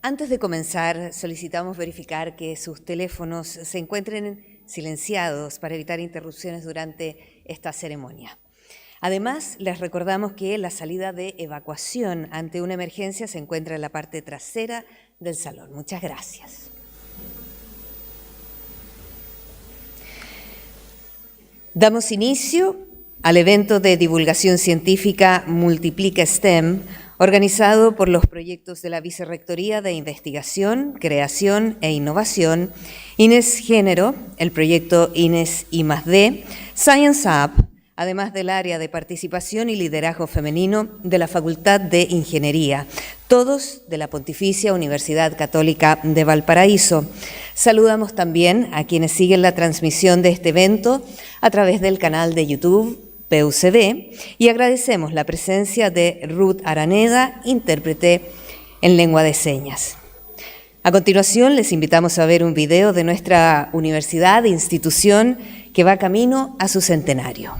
Antes de comenzar, solicitamos verificar que sus teléfonos se encuentren silenciados para evitar interrupciones durante esta ceremonia. Además, les recordamos que la salida de evacuación ante una emergencia se encuentra en la parte trasera del salón. Muchas gracias. Damos inicio al evento de divulgación científica Multiplica STEM, organizado por los proyectos de la Vicerrectoría de Investigación, Creación e Innovación, INES Género, el proyecto INES I+D, Science Up, además del área de participación y liderazgo femenino de la Facultad de Ingeniería, todos de la Pontificia Universidad Católica de Valparaíso. Saludamos también a quienes siguen la transmisión de este evento a través del canal de YouTube PUCB y agradecemos la presencia de Ruth Araneda, intérprete en lengua de señas. A continuación, les invitamos a ver un video de nuestra universidad e institución que va camino a su centenario.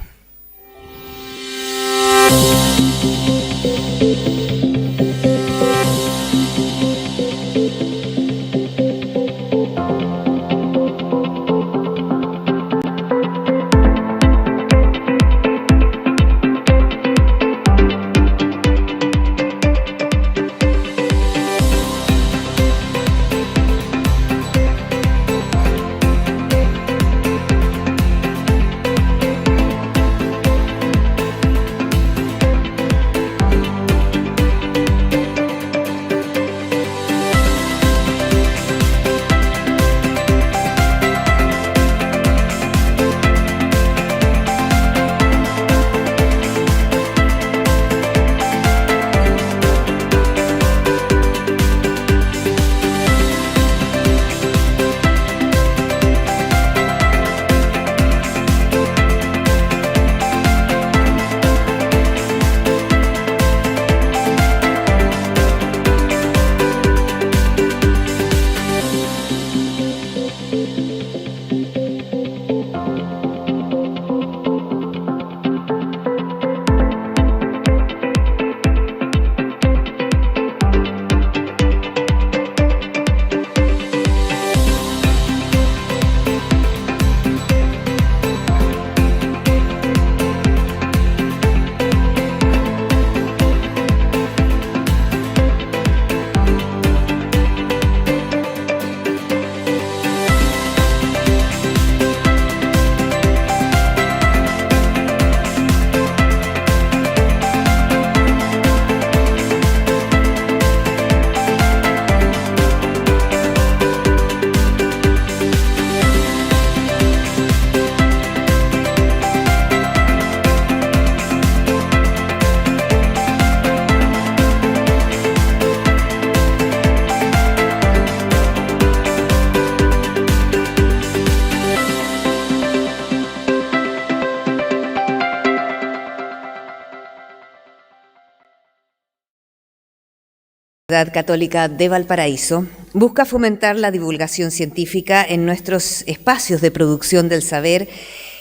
La Universidad Católica de Valparaíso busca fomentar la divulgación científica en nuestros espacios de producción del saber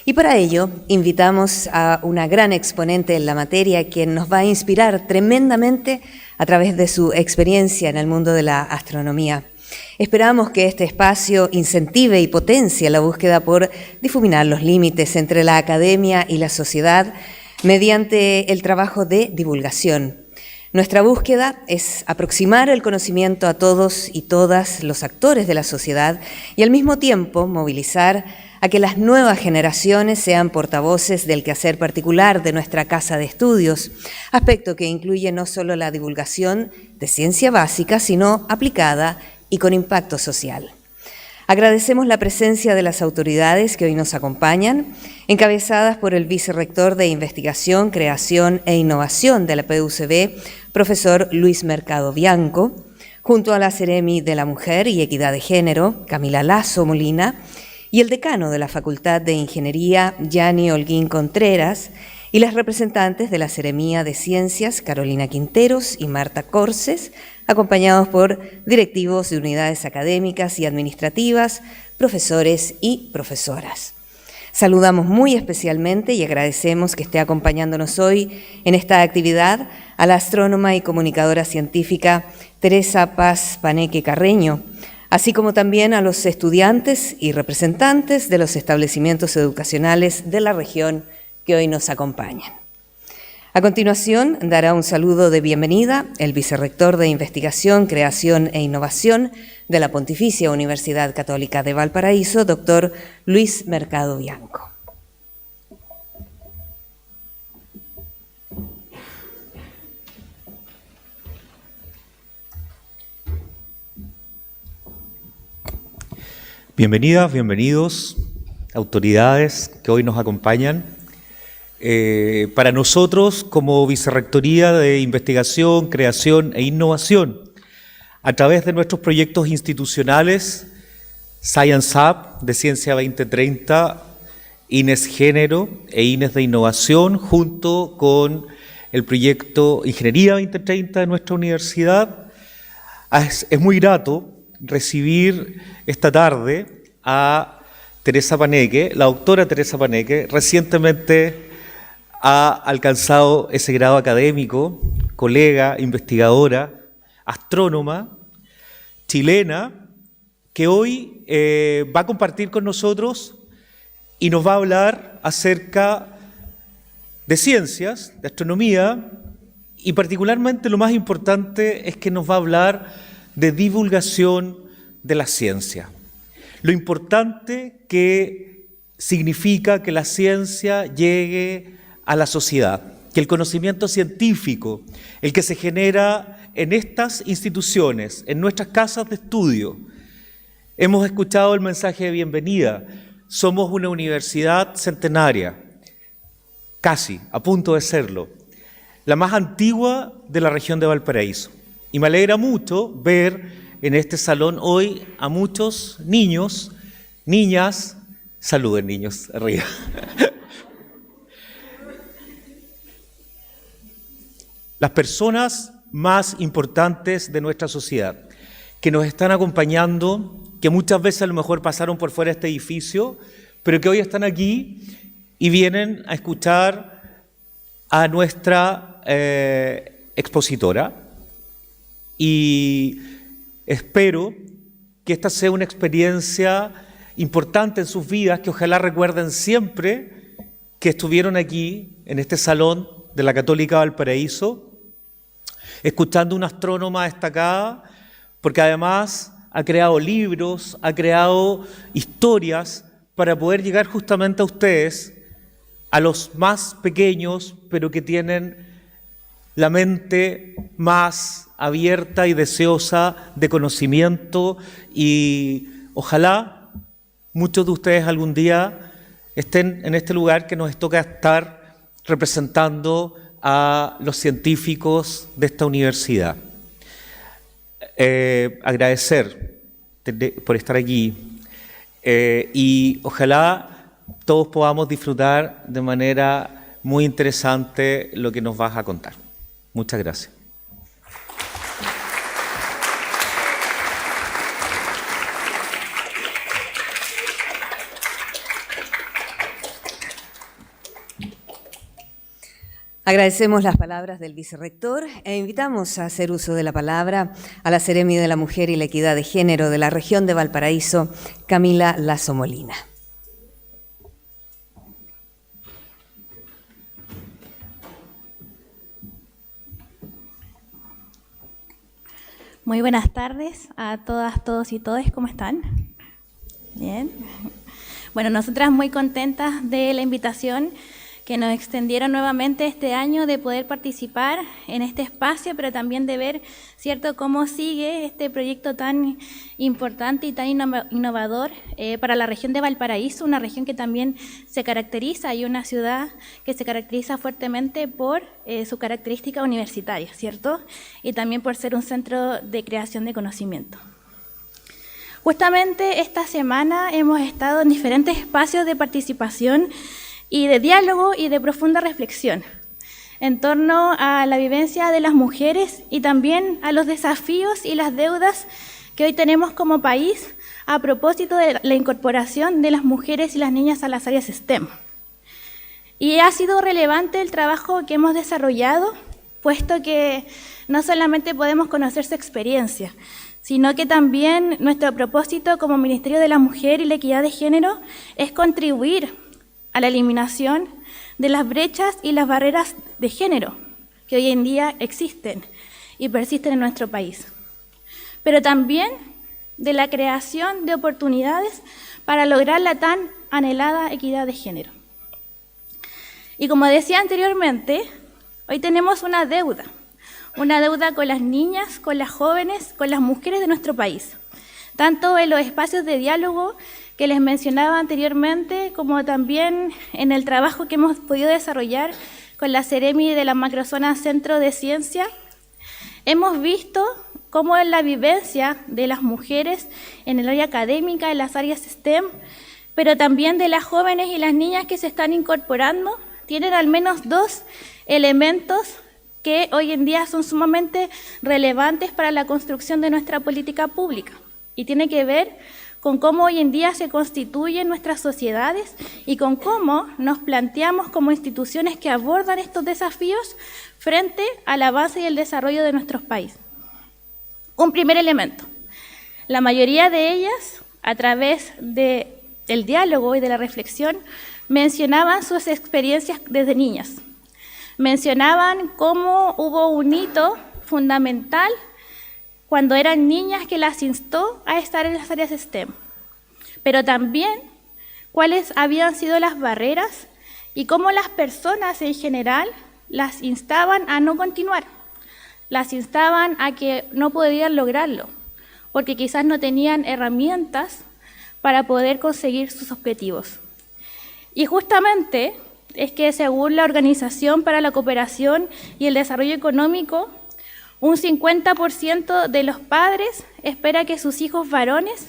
y para ello invitamos a una gran exponente en la materia quien nos va a inspirar tremendamente a través de su experiencia en el mundo de la astronomía. Esperamos que este espacio incentive y potencie la búsqueda por difuminar los límites entre la academia y la sociedad mediante el trabajo de divulgación. Nuestra búsqueda es aproximar el conocimiento a todos y todas los actores de la sociedad y al mismo tiempo movilizar a que las nuevas generaciones sean portavoces del quehacer particular de nuestra casa de estudios, aspecto que incluye no solo la divulgación de ciencia básica, sino aplicada y con impacto social. Agradecemos la presencia de las autoridades que hoy nos acompañan, encabezadas por el Vicerrector de Investigación, Creación e Innovación de la PUCB, profesor Luis Mercado Bianco, junto a la Seremi de la Mujer y Equidad de Género, Camila Lazo Molina, y el decano de la Facultad de Ingeniería, Yanni Holguín Contreras, y las representantes de la Seremía de Ciencias, Carolina Quinteros y Marta Corces, acompañados por directivos de unidades académicas y administrativas, profesores y profesoras. Saludamos muy especialmente y agradecemos que esté acompañándonos hoy en esta actividad a la astrónoma y comunicadora científica Teresa Paz Paneque Carreño, así como también a los estudiantes y representantes de los establecimientos educacionales de la región que hoy nos acompañan. A continuación, dará un saludo de bienvenida el vicerrector de Investigación, Creación e Innovación de la Pontificia Universidad Católica de Valparaíso, doctor Luis Mercado Bianco. Bienvenidas, bienvenidos, autoridades que hoy nos acompañan. Para nosotros, como Vicerrectoría de Investigación, Creación e Innovación, a través de nuestros proyectos institucionales, Science Hub de Ciencia 2030, INES Género e INES de Innovación, junto con el proyecto Ingeniería 2030 de nuestra universidad, es muy grato recibir esta tarde a Teresa Paneque. La doctora Teresa Paneque recientemente ha alcanzado ese grado académico, colega, investigadora, astrónoma, chilena, que hoy va a compartir con nosotros y nos va a hablar acerca de ciencias, de astronomía, y particularmente lo más importante es que nos va a hablar de divulgación de la ciencia. Lo importante que significa que la ciencia llegue a la sociedad, que el conocimiento científico, el que se genera en estas instituciones, en nuestras casas de estudio. Hemos escuchado el mensaje de bienvenida. Somos una universidad centenaria, casi, a punto de serlo, la más antigua de la región de Valparaíso. Y me alegra mucho ver en este salón hoy a muchos niños, niñas, saluden niños, arriba. Las personas más importantes de nuestra sociedad, que nos están acompañando, que muchas veces a lo mejor pasaron por fuera de este edificio, pero que hoy están aquí y vienen a escuchar a nuestra expositora. Y espero que esta sea una experiencia importante en sus vidas, que ojalá recuerden siempre que estuvieron aquí, en este salón de la Católica Valparaíso, escuchando una astrónoma destacada, porque además ha creado libros, ha creado historias para poder llegar justamente a ustedes, a los más pequeños, pero que tienen la mente más abierta y deseosa de conocimiento, y ojalá muchos de ustedes algún día estén en este lugar que nos toca estar representando a los científicos de esta universidad. Agradecer por estar aquí y ojalá todos podamos disfrutar de manera muy interesante lo que nos vas a contar. Muchas gracias. Agradecemos las palabras del vicerrector e invitamos a hacer uso de la palabra a la Seremi de la Mujer y la Equidad de Género de la región de Valparaíso, Camila Lazo Molina. Muy buenas tardes a todas, todos y todes, ¿cómo están? Bien. Bueno, nosotras muy contentas de la invitación que nos extendieron nuevamente este año de poder participar en este espacio, pero también de ver, ¿cierto?, cómo sigue este proyecto tan importante y tan innovador para la región de Valparaíso, una región que también se caracteriza, y una ciudad que se caracteriza fuertemente por su característica universitaria, ¿cierto?, y también por ser un centro de creación de conocimiento. Justamente esta semana hemos estado en diferentes espacios de participación y de diálogo y de profunda reflexión en torno a la vivencia de las mujeres y también a los desafíos y las deudas que hoy tenemos como país a propósito de la incorporación de las mujeres y las niñas a las áreas STEM. Y ha sido relevante el trabajo que hemos desarrollado, puesto que no solamente podemos conocer su experiencia, sino que también nuestro propósito como Ministerio de la Mujer y la Equidad de Género es contribuir a la eliminación de las brechas y las barreras de género que hoy en día existen y persisten en nuestro país, pero también de la creación de oportunidades para lograr la tan anhelada equidad de género. Y como decía anteriormente, hoy tenemos una deuda con las niñas, con las jóvenes, con las mujeres de nuestro país, tanto en los espacios de diálogo que les mencionaba anteriormente, como también en el trabajo que hemos podido desarrollar con la Seremi de la Macrozona Centro de Ciencia. Hemos visto cómo en la vivencia de las mujeres en el área académica, en las áreas STEM, pero también de las jóvenes y las niñas que se están incorporando, tienen al menos dos elementos que hoy en día son sumamente relevantes para la construcción de nuestra política pública. Y tiene que ver con cómo hoy en día se constituyen nuestras sociedades y con cómo nos planteamos como instituciones que abordan estos desafíos frente al avance y el desarrollo de nuestros países. Un primer elemento. La mayoría de ellas, a través del diálogo y de la reflexión, mencionaban sus experiencias desde niñas. Mencionaban cómo hubo un hito fundamental cuando eran niñas que las instó a estar en las áreas STEM, pero también cuáles habían sido las barreras y cómo las personas en general las instaban a no continuar, las instaban a que no podían lograrlo, porque quizás no tenían herramientas para poder conseguir sus objetivos. Y justamente es que según la Organización para la Cooperación y el Desarrollo Económico, un 50% de los padres espera que sus hijos varones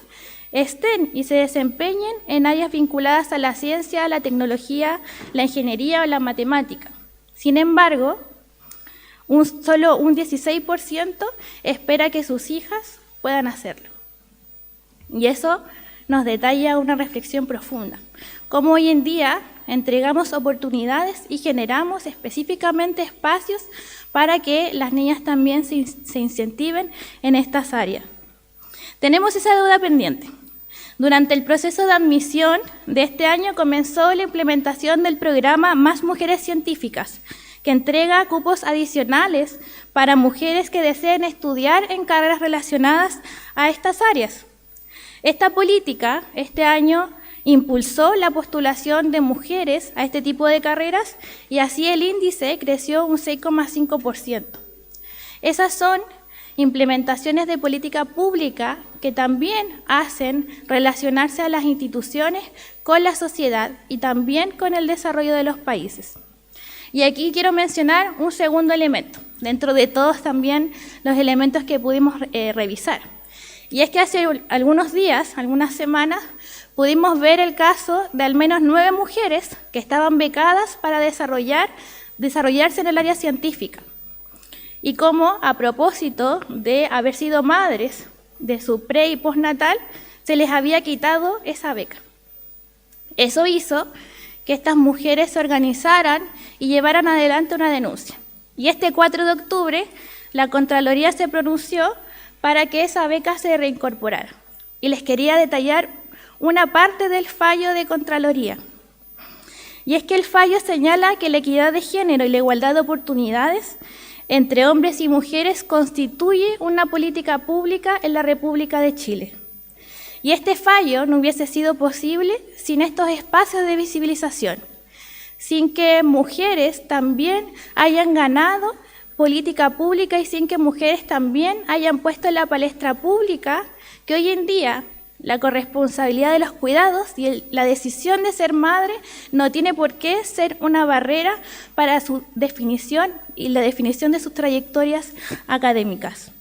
estén y se desempeñen en áreas vinculadas a la ciencia, la tecnología, la ingeniería o la matemática. Sin embargo, solo un 16% espera que sus hijas puedan hacerlo. Y eso nos detalla una reflexión profunda. Cómo hoy en día entregamos oportunidades y generamos específicamente espacios para que las niñas también se incentiven en estas áreas. Tenemos esa deuda pendiente. Durante el proceso de admisión de este año comenzó la implementación del programa Más Mujeres Científicas, que entrega cupos adicionales para mujeres que deseen estudiar en carreras relacionadas a estas áreas. Esta política este año impulsó la postulación de mujeres a este tipo de carreras y así el índice creció un 6,5%. Esas son implementaciones de política pública que también hacen relacionarse a las instituciones con la sociedad y también con el desarrollo de los países. Y aquí quiero mencionar un segundo elemento, dentro de todos también los elementos que pudimos revisar. Y es que hace algunos días, algunas semanas, pudimos ver el caso de al menos 9 mujeres que estaban becadas para desarrollarse en el área científica. Y cómo, a propósito de haber sido madres de su pre- y postnatal, se les había quitado esa beca. Eso hizo que estas mujeres se organizaran y llevaran adelante una denuncia. Y este 4 de octubre, la Contraloría se pronunció para que esa beca se reincorporara. Y les quería detallar una parte del fallo de Contraloría. Y es que el fallo señala que la equidad de género y la igualdad de oportunidades entre hombres y mujeres constituye una política pública en la República de Chile. Y este fallo no hubiese sido posible sin estos espacios de visibilización, sin que mujeres también hayan ganado política pública y sin que mujeres también hayan puesto en la palestra pública que hoy en día la corresponsabilidad de los cuidados y la decisión de ser madre no tiene por qué ser una barrera para su definición y la definición de sus trayectorias académicas.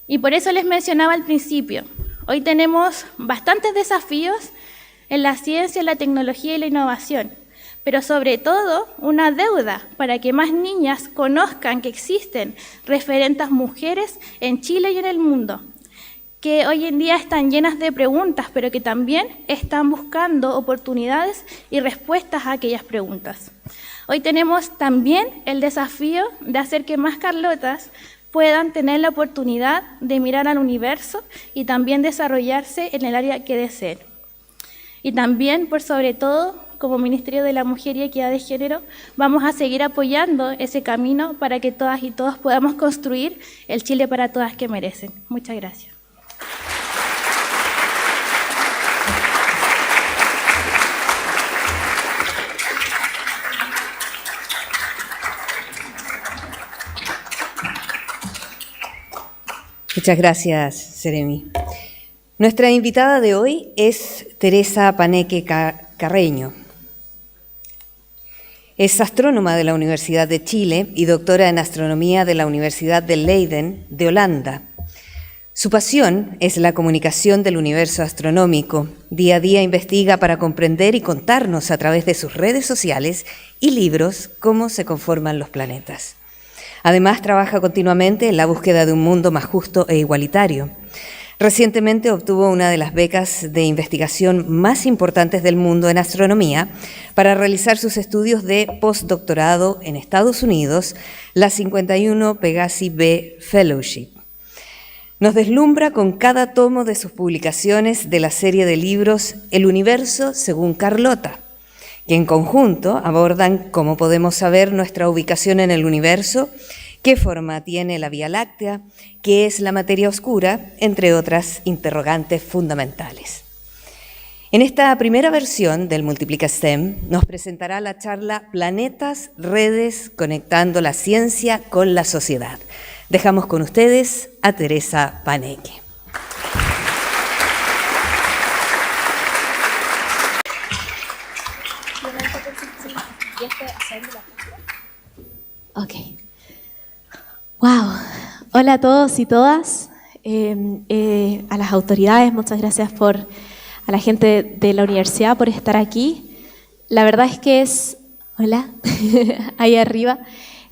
Y por eso les mencionaba al principio, hoy tenemos bastantes desafíos en la ciencia, la tecnología y la innovación, pero sobre todo una deuda para que más niñas conozcan que existen referentes mujeres en Chile y en el mundo, que hoy en día están llenas de preguntas, pero que también están buscando oportunidades y respuestas a aquellas preguntas. Hoy tenemos también el desafío de hacer que más Carlotas puedan tener la oportunidad de mirar al universo y también desarrollarse en el área que deseen. Y también, por sobre todo, como Ministerio de la Mujer y Equidad de Género, vamos a seguir apoyando ese camino para que todas y todos podamos construir el Chile para todas que merecen. Muchas gracias. Muchas gracias, Seremi. Nuestra invitada de hoy es Teresa Paneque Carreño. Es astrónoma de la Universidad de Chile y doctora en astronomía de la Universidad de Leiden, de Holanda. Su pasión es la comunicación del universo astronómico. Día a día investiga para comprender y contarnos a través de sus redes sociales y libros cómo se conforman los planetas. Además, trabaja continuamente en la búsqueda de un mundo más justo e igualitario. Recientemente obtuvo una de las becas de investigación más importantes del mundo en astronomía para realizar sus estudios de postdoctorado en Estados Unidos, la 51 Pegasi B Fellowship. Nos deslumbra con cada tomo de sus publicaciones de la serie de libros El universo según Carlota, que en conjunto abordan cómo podemos saber nuestra ubicación en el universo, qué forma tiene la Vía Láctea, qué es la materia oscura, entre otras interrogantes fundamentales. En esta primera versión del Multiplica STEM nos presentará la charla Planetas, redes, conectando la ciencia con la sociedad. Dejamos con ustedes a Teresa Paneque. Ok. Wow. Hola a todos y todas. A las autoridades, muchas gracias a la gente de la universidad por estar aquí. La verdad es que hola, ahí arriba,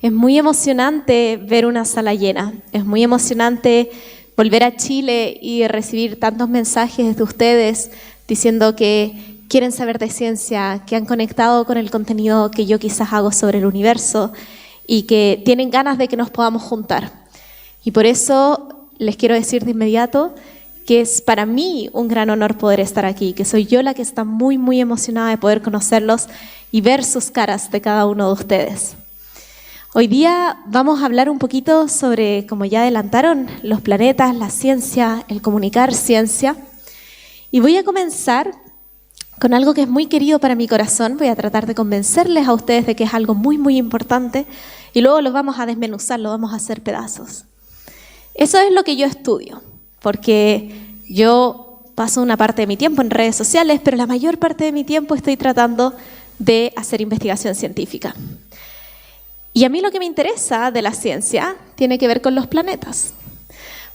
es muy emocionante ver una sala llena. Es muy emocionante volver a Chile y recibir tantos mensajes de ustedes diciendo que quieren saber de ciencia, que han conectado con el contenido que yo quizás hago sobre el universo y que tienen ganas de que nos podamos juntar. Y por eso les quiero decir de inmediato que es para mí un gran honor poder estar aquí, que soy yo la que está muy, muy emocionada de poder conocerlos y ver sus caras de cada uno de ustedes. Hoy día vamos a hablar un poquito sobre, como ya adelantaron, los planetas, la ciencia, el comunicar ciencia. Y voy a comenzar con algo que es muy querido para mi corazón. Voy a tratar de convencerles a ustedes de que es algo muy, muy importante y luego lo vamos a desmenuzar, lo vamos a hacer pedazos. Eso es lo que yo estudio, porque yo paso una parte de mi tiempo en redes sociales, pero la mayor parte de mi tiempo estoy tratando de hacer investigación científica. Y a mí lo que me interesa de la ciencia tiene que ver con los planetas.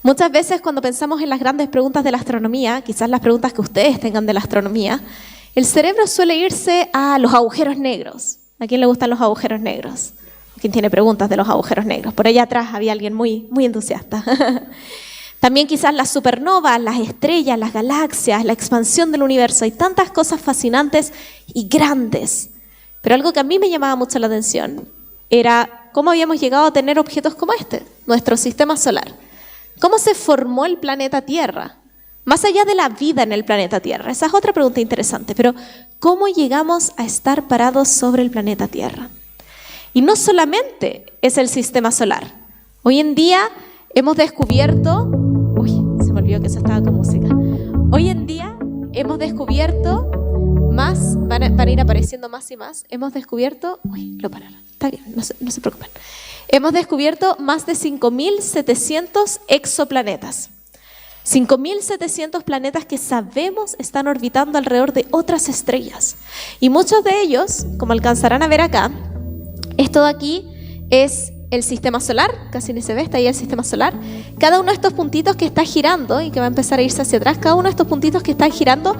Muchas veces cuando pensamos en las grandes preguntas de la astronomía, quizás las preguntas que ustedes tengan de la astronomía, el cerebro suele irse a los agujeros negros. ¿A quién le gustan los agujeros negros? ¿Quién tiene preguntas de los agujeros negros? Por allá atrás había alguien muy, muy entusiasta. También quizás las supernovas, las estrellas, las galaxias, la expansión del universo. Hay tantas cosas fascinantes y grandes. Pero algo que a mí me llamaba mucho la atención era cómo habíamos llegado a tener objetos como este, nuestro sistema solar. ¿Cómo se formó el planeta Tierra? Más allá de la vida en el planeta Tierra. Esa es otra pregunta interesante. Pero ¿cómo llegamos a estar parados sobre el planeta Tierra? Y no solamente es el sistema solar. Hoy en día hemos descubierto... Uy, se me olvidó que eso estaba con música. Hoy en día hemos descubierto más, van a ir apareciendo más y más. Hemos descubierto... Uy, lo pararon. Está bien, no se preocupen. Hemos descubierto más de 5.700 exoplanetas. 5.700 planetas que sabemos están orbitando alrededor de otras estrellas. Y muchos de ellos, como alcanzarán a ver acá, esto de aquí es el sistema solar, casi ni se ve, está ahí el sistema solar. Cada uno de estos puntitos que está girando y que va a empezar a irse hacia atrás, cada uno de estos puntitos que están girando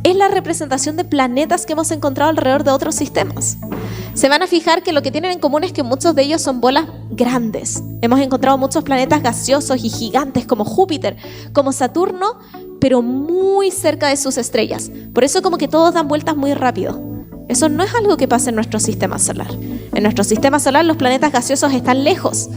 es la representación de planetas que hemos encontrado alrededor de otros sistemas. Se van a fijar que lo que tienen en común es que muchos de ellos son bolas grandes. Hemos encontrado muchos planetas gaseosos y gigantes como Júpiter, como Saturno, pero muy cerca de sus estrellas. Por eso como que todos dan vueltas muy rápido. Eso no es algo que pasa en nuestro sistema solar. En nuestro sistema solar los planetas gaseosos están lejos.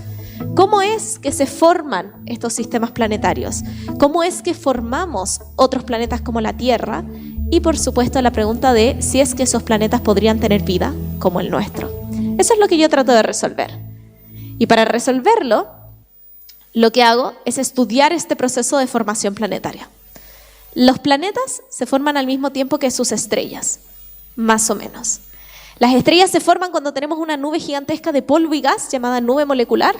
¿Cómo es que se forman estos sistemas planetarios? ¿Cómo es que formamos otros planetas como la Tierra? Y por supuesto la pregunta de si es que esos planetas podrían tener vida como el nuestro. Eso es lo que yo trato de resolver. Y para resolverlo, lo que hago es estudiar este proceso de formación planetaria. Los planetas se forman al mismo tiempo que sus estrellas. Más o menos. Las estrellas se forman cuando tenemos una nube gigantesca de polvo y gas llamada nube molecular.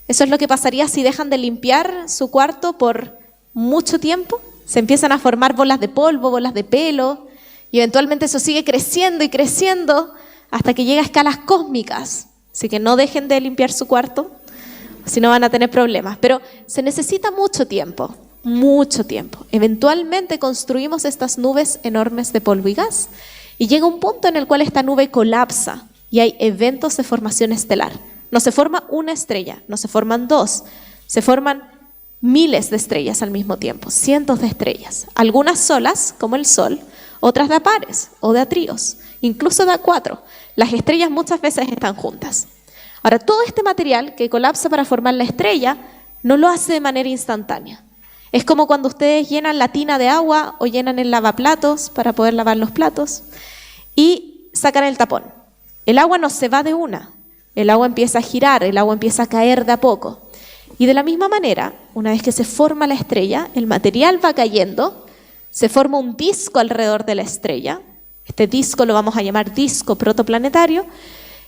Eso es lo que pasaría si dejan de limpiar su cuarto por mucho tiempo. Se empiezan a formar bolas de polvo, bolas de pelo, y eventualmente eso sigue creciendo y creciendo hasta que llega a escalas cósmicas. Así que no dejen de limpiar su cuarto, si no van a tener problemas. Pero se necesita mucho tiempo. Mucho tiempo. Eventualmente construimos estas nubes enormes de polvo y gas. Y llega un punto en el cual esta nube colapsa y hay eventos de formación estelar. No se forma una estrella, no se forman dos, se forman miles de estrellas al mismo tiempo, cientos de estrellas. Algunas solas, como el Sol, otras de a pares o de a tríos, incluso de a cuatro. Las estrellas muchas veces están juntas. Ahora, todo este material que colapsa para formar la estrella no lo hace de manera instantánea. Es como cuando ustedes llenan la tina de agua o llenan el lavaplatos para poder lavar los platos y sacan el tapón. El agua no se va de una, el agua empieza a girar, el agua empieza a caer de a poco. Y de la misma manera, una vez que se forma la estrella, el material va cayendo, se forma un disco alrededor de la estrella. Este disco lo vamos a llamar disco protoplanetario.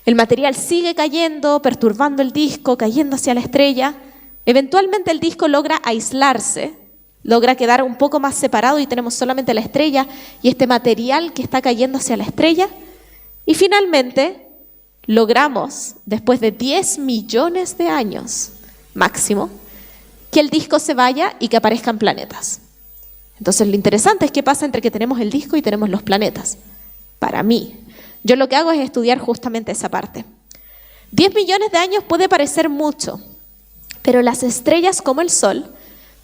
El material sigue cayendo, perturbando el disco, cayendo hacia la estrella. Eventualmente el disco logra aislarse, logra quedar un poco más separado y tenemos solamente la estrella y este material que está cayendo hacia la estrella. Y finalmente logramos, después de 10 millones de años máximo, que el disco se vaya y que aparezcan planetas. Entonces lo interesante es qué pasa entre que tenemos el disco y tenemos los planetas. Para mí, yo lo que hago es estudiar justamente esa parte. 10 millones de años puede parecer mucho, pero las estrellas como el Sol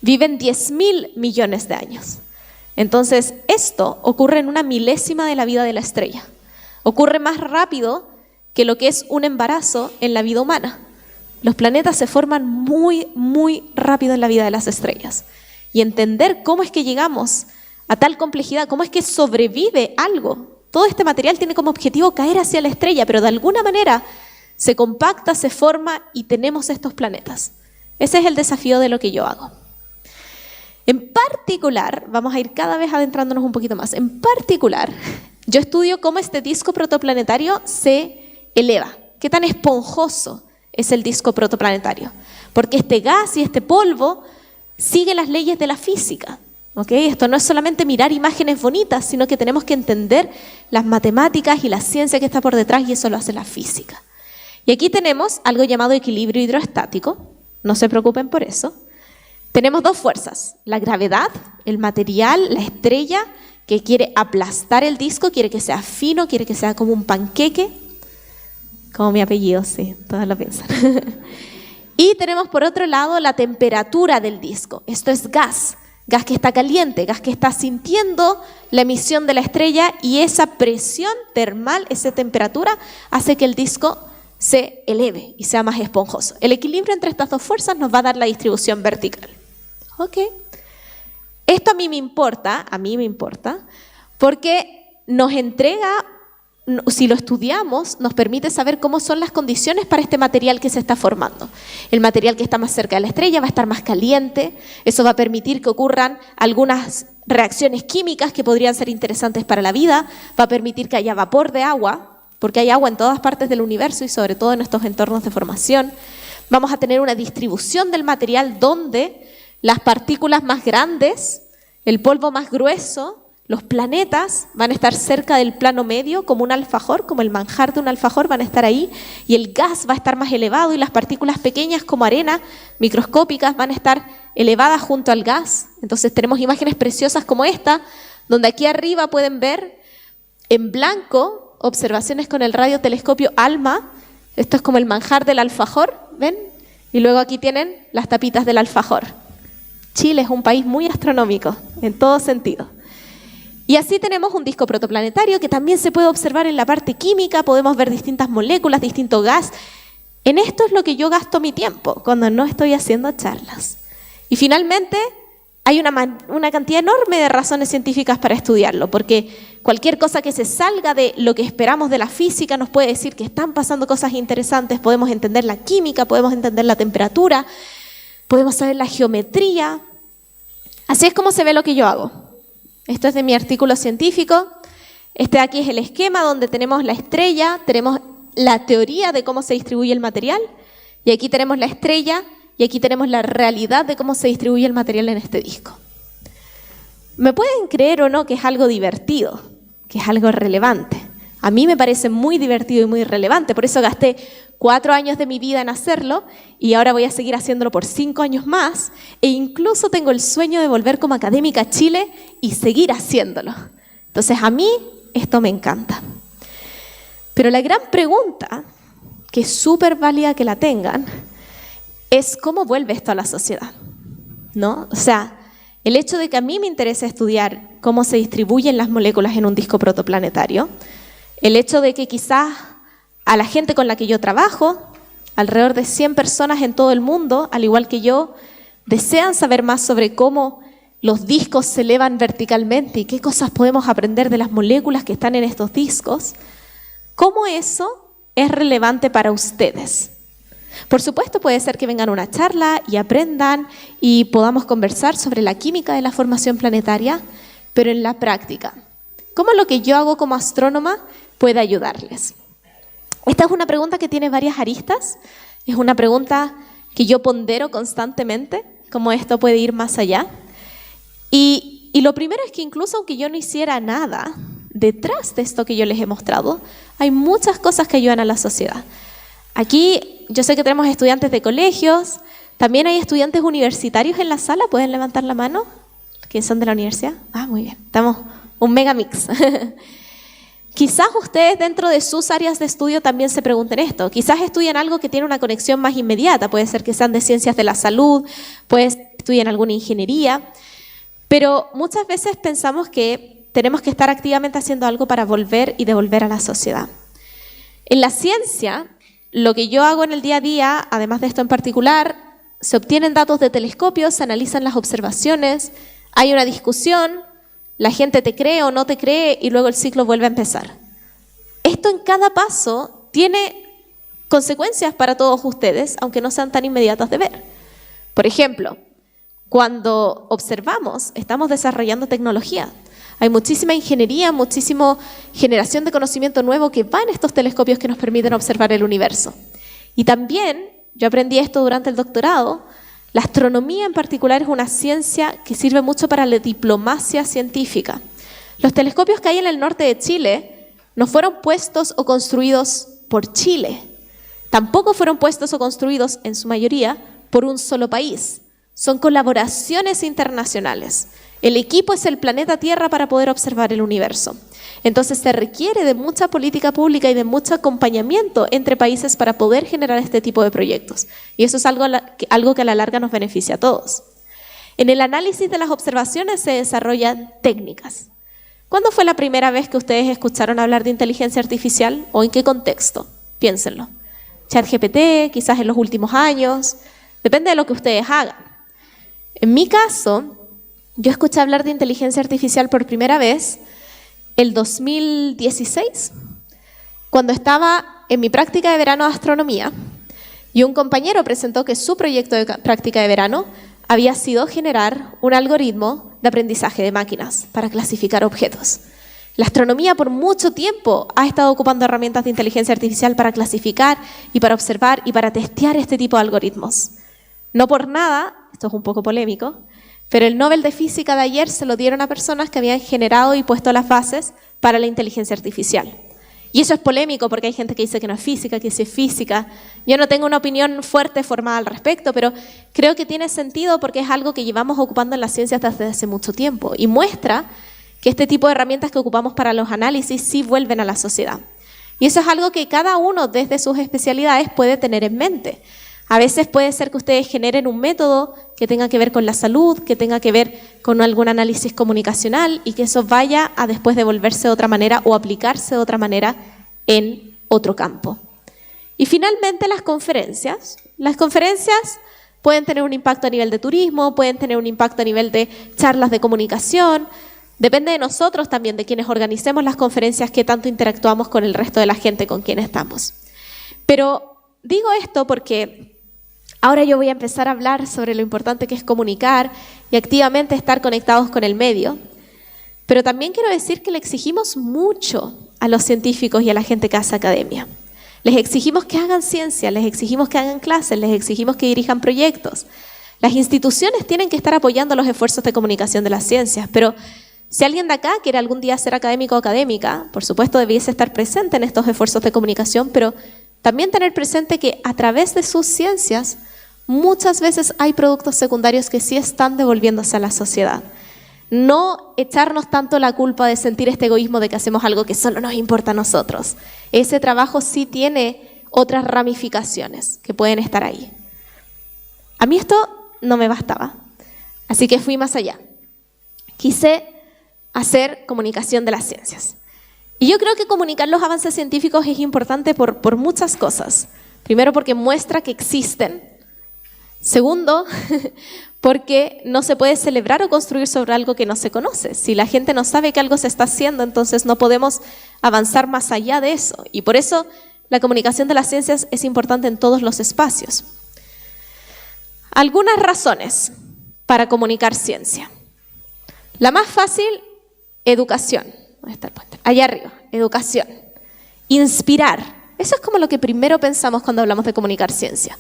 viven 10.000 millones de años. Entonces, esto ocurre en una milésima de la vida de la estrella. Ocurre más rápido que lo que es un embarazo en la vida humana. Los planetas se forman muy, muy rápido en la vida de las estrellas. Y entender cómo es que llegamos a tal complejidad, cómo es que sobrevive algo. Todo este material tiene como objetivo caer hacia la estrella, pero de alguna manera se compacta, se forma y tenemos estos planetas. Ese es el desafío de lo que yo hago. En particular, vamos a ir cada vez adentrándonos un poquito más. En particular, yo estudio cómo este disco protoplanetario se eleva. ¿Qué tan esponjoso es el disco protoplanetario? Porque este gas y este polvo sigue las leyes de la física. ¿Okay? Esto no es solamente mirar imágenes bonitas, sino que tenemos que entender las matemáticas y la ciencia que está por detrás, y eso lo hace la física. Y aquí tenemos algo llamado equilibrio hidroestático. No se preocupen por eso. Tenemos dos fuerzas, la gravedad, el material, la estrella, que quiere aplastar el disco, quiere que sea fino, quiere que sea como un panqueque, como mi apellido, sí, todos lo piensan. Y tenemos por otro lado la temperatura del disco. Esto es gas, gas que está caliente, gas que está sintiendo la emisión de la estrella, y esa presión termal, esa temperatura, hace que el disco se eleve y sea más esponjoso. El equilibrio entre estas dos fuerzas nos va a dar la distribución vertical. ¿Ok? Esto a mí me importa, porque nos entrega, si lo estudiamos, nos permite saber cómo son las condiciones para este material que se está formando. El material que está más cerca de la estrella va a estar más caliente, eso va a permitir que ocurran algunas reacciones químicas que podrían ser interesantes para la vida, va a permitir que haya vapor de agua, porque hay agua en todas partes del universo y sobre todo en estos entornos de formación. Vamos a tener una distribución del material donde las partículas más grandes, el polvo más grueso, Los planetas van a estar cerca del plano medio, como un alfajor, como el manjar de un alfajor, van a estar ahí, y el gas va a estar más elevado y las partículas pequeñas como arena, microscópicas, van a estar elevadas junto al gas. Entonces tenemos imágenes preciosas como esta, donde aquí arriba pueden ver en blanco observaciones con el radiotelescopio ALMA. Esto es como el manjar del alfajor, ¿ven? Y luego aquí tienen las tapitas del alfajor. Chile es un país muy astronómico, en todo sentido. Y así tenemos un disco protoplanetario que también se puede observar en la parte química, podemos ver distintas moléculas, distinto gas. En esto es lo que yo gasto mi tiempo cuando no estoy haciendo charlas. Y finalmente hay una cantidad enorme de razones científicas para estudiarlo, porque cualquier cosa que se salga de lo que esperamos de la física nos puede decir que están pasando cosas interesantes, podemos entender la química, podemos entender la temperatura, podemos saber la geometría. Así es como se ve lo que yo hago. Esto es de mi artículo científico. Este de aquí es el esquema donde tenemos la estrella, tenemos la teoría de cómo se distribuye el material, y aquí tenemos la estrella, y aquí tenemos la realidad de cómo se distribuye el material en este disco. Me pueden creer o no que es algo divertido, que es algo relevante. A mí me parece muy divertido y muy relevante, por eso gasté 4 años de mi vida en hacerlo y ahora voy a seguir haciéndolo por 5 años más e incluso tengo el sueño de volver como académica a Chile y seguir haciéndolo. Entonces a mí esto me encanta. Pero la gran pregunta, que es súper válida que la tengan, es cómo vuelve esto a la sociedad, ¿no? O sea, el hecho de que a mí me interese estudiar cómo se distribuyen las moléculas en un disco protoplanetario, el hecho de que quizás a la gente con la que yo trabajo, alrededor de 100 personas en todo el mundo, al igual que yo, desean saber más sobre cómo los discos se elevan verticalmente y qué cosas podemos aprender de las moléculas que están en estos discos, ¿cómo eso es relevante para ustedes? Por supuesto, puede ser que vengan a una charla y aprendan y podamos conversar sobre la química de la formación planetaria, pero en la práctica, ¿cómo lo que yo hago como astrónoma puede ayudarles? Esta es una pregunta que tiene varias aristas, es una pregunta que yo pondero constantemente, cómo esto puede ir más allá. Y lo primero es que incluso aunque yo no hiciera nada, detrás de esto que yo les he mostrado, hay muchas cosas que ayudan a la sociedad. Aquí yo sé que tenemos estudiantes de colegios, también hay estudiantes universitarios en la sala, ¿pueden levantar la mano? ¿Quiénes son de la universidad? Ah, muy bien, estamos un mega mix. Quizás ustedes dentro de sus áreas de estudio también se pregunten esto, quizás estudian algo que tiene una conexión más inmediata, puede ser que sean de ciencias de la salud, puede ser que estudien alguna ingeniería, pero muchas veces pensamos que tenemos que estar activamente haciendo algo para volver y devolver a la sociedad. En la ciencia, lo que yo hago en el día a día, además de esto en particular, se obtienen datos de telescopios, se analizan las observaciones, hay una discusión, la gente te cree o no te cree y luego el ciclo vuelve a empezar. Esto en cada paso tiene consecuencias para todos ustedes, aunque no sean tan inmediatas de ver. Por ejemplo, cuando observamos, estamos desarrollando tecnología. Hay muchísima ingeniería, muchísima generación de conocimiento nuevo que va en estos telescopios que nos permiten observar el universo. Y también, yo aprendí esto durante el doctorado, la astronomía en particular es una ciencia que sirve mucho para la diplomacia científica. Los telescopios que hay en el norte de Chile no fueron puestos o construidos por Chile. Tampoco fueron puestos o construidos, en su mayoría, por un solo país. Son colaboraciones internacionales. El equipo es el planeta Tierra para poder observar el universo. Entonces se requiere de mucha política pública y de mucho acompañamiento entre países para poder generar este tipo de proyectos. Y eso es algo que a la larga nos beneficia a todos. En el análisis de las observaciones se desarrollan técnicas. ¿Cuándo fue la primera vez que ustedes escucharon hablar de inteligencia artificial o en qué contexto? Piénsenlo. ChatGPT, quizás en los últimos años, depende de lo que ustedes hagan. En mi caso, yo escuché hablar de inteligencia artificial por primera vez el 2016, cuando estaba en mi práctica de verano de astronomía y un compañero presentó que su proyecto de práctica de verano había sido generar un algoritmo de aprendizaje de máquinas para clasificar objetos. La astronomía por mucho tiempo ha estado ocupando herramientas de inteligencia artificial para clasificar y para observar y para testear este tipo de algoritmos. No por nada, esto es un poco polémico, Pero el Nobel de Física de ayer se lo dieron a personas que habían generado y puesto las bases para la inteligencia artificial. Y eso es polémico porque hay gente que dice que no es física, que sí es física. Yo no tengo una opinión fuerte formada al respecto, pero creo que tiene sentido porque es algo que llevamos ocupando en las ciencias desde hace mucho tiempo y muestra que este tipo de herramientas que ocupamos para los análisis sí vuelven a la sociedad. Y eso es algo que cada uno desde sus especialidades puede tener en mente. A veces puede ser que ustedes generen un método que tenga que ver con la salud, que tenga que ver con algún análisis comunicacional y que eso vaya a después devolverse de otra manera o aplicarse de otra manera en otro campo. Y finalmente las conferencias. Las conferencias pueden tener un impacto a nivel de turismo, pueden tener un impacto a nivel de charlas de comunicación. Depende de nosotros también, de quienes organicemos las conferencias, qué tanto interactuamos con el resto de la gente con quien estamos. Pero digo esto porque ahora yo voy a empezar a hablar sobre lo importante que es comunicar y activamente estar conectados con el medio. Pero también quiero decir que le exigimos mucho a los científicos y a la gente que hace academia. Les exigimos que hagan ciencia, les exigimos que hagan clases, les exigimos que dirijan proyectos. Las instituciones tienen que estar apoyando los esfuerzos de comunicación de las ciencias, pero si alguien de acá quiere algún día ser académico o académica, por supuesto debiese estar presente en estos esfuerzos de comunicación, pero también tener presente que a través de sus ciencias muchas veces hay productos secundarios que sí están devolviéndose a la sociedad. No echarnos tanto la culpa de sentir este egoísmo de que hacemos algo que solo nos importa a nosotros. Ese trabajo sí tiene otras ramificaciones que pueden estar ahí. A mí esto no me bastaba, así que fui más allá. Quise hacer comunicación de las ciencias. Y yo creo que comunicar los avances científicos es importante por muchas cosas. Primero, porque muestra que existen. Segundo, porque no se puede celebrar o construir sobre algo que no se conoce. Si la gente no sabe que algo se está haciendo, entonces no podemos avanzar más allá de eso. Y por eso la comunicación de las ciencias es importante en todos los espacios. Algunas razones para comunicar ciencia. La más fácil, educación. ¿Dónde está el puente? Allá arriba, educación. Inspirar. Eso es como lo que primero pensamos cuando hablamos de comunicar ciencia.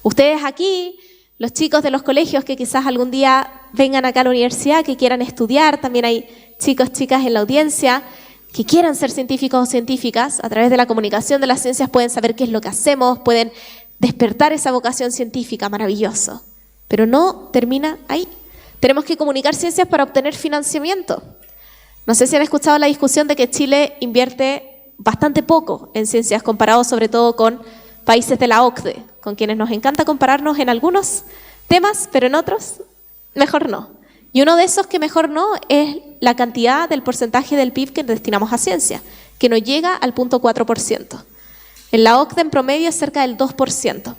Ustedes aquí, los chicos de los colegios que quizás algún día vengan acá a la universidad, que quieran estudiar, también hay chicos, chicas en la audiencia, que quieran ser científicos o científicas, a través de la comunicación de las ciencias pueden saber qué es lo que hacemos, pueden despertar esa vocación científica, maravilloso. Pero no termina ahí. Tenemos que comunicar ciencias para obtener financiamiento. No sé si han escuchado la discusión de que Chile invierte bastante poco en ciencias, comparado sobre todo con países de la OCDE, con quienes nos encanta compararnos en algunos temas, pero en otros, mejor no. Y uno de esos que mejor no es la cantidad del porcentaje del PIB que destinamos a ciencia, que no llega al 0.4%. En la OCDE en promedio es cerca del 2%,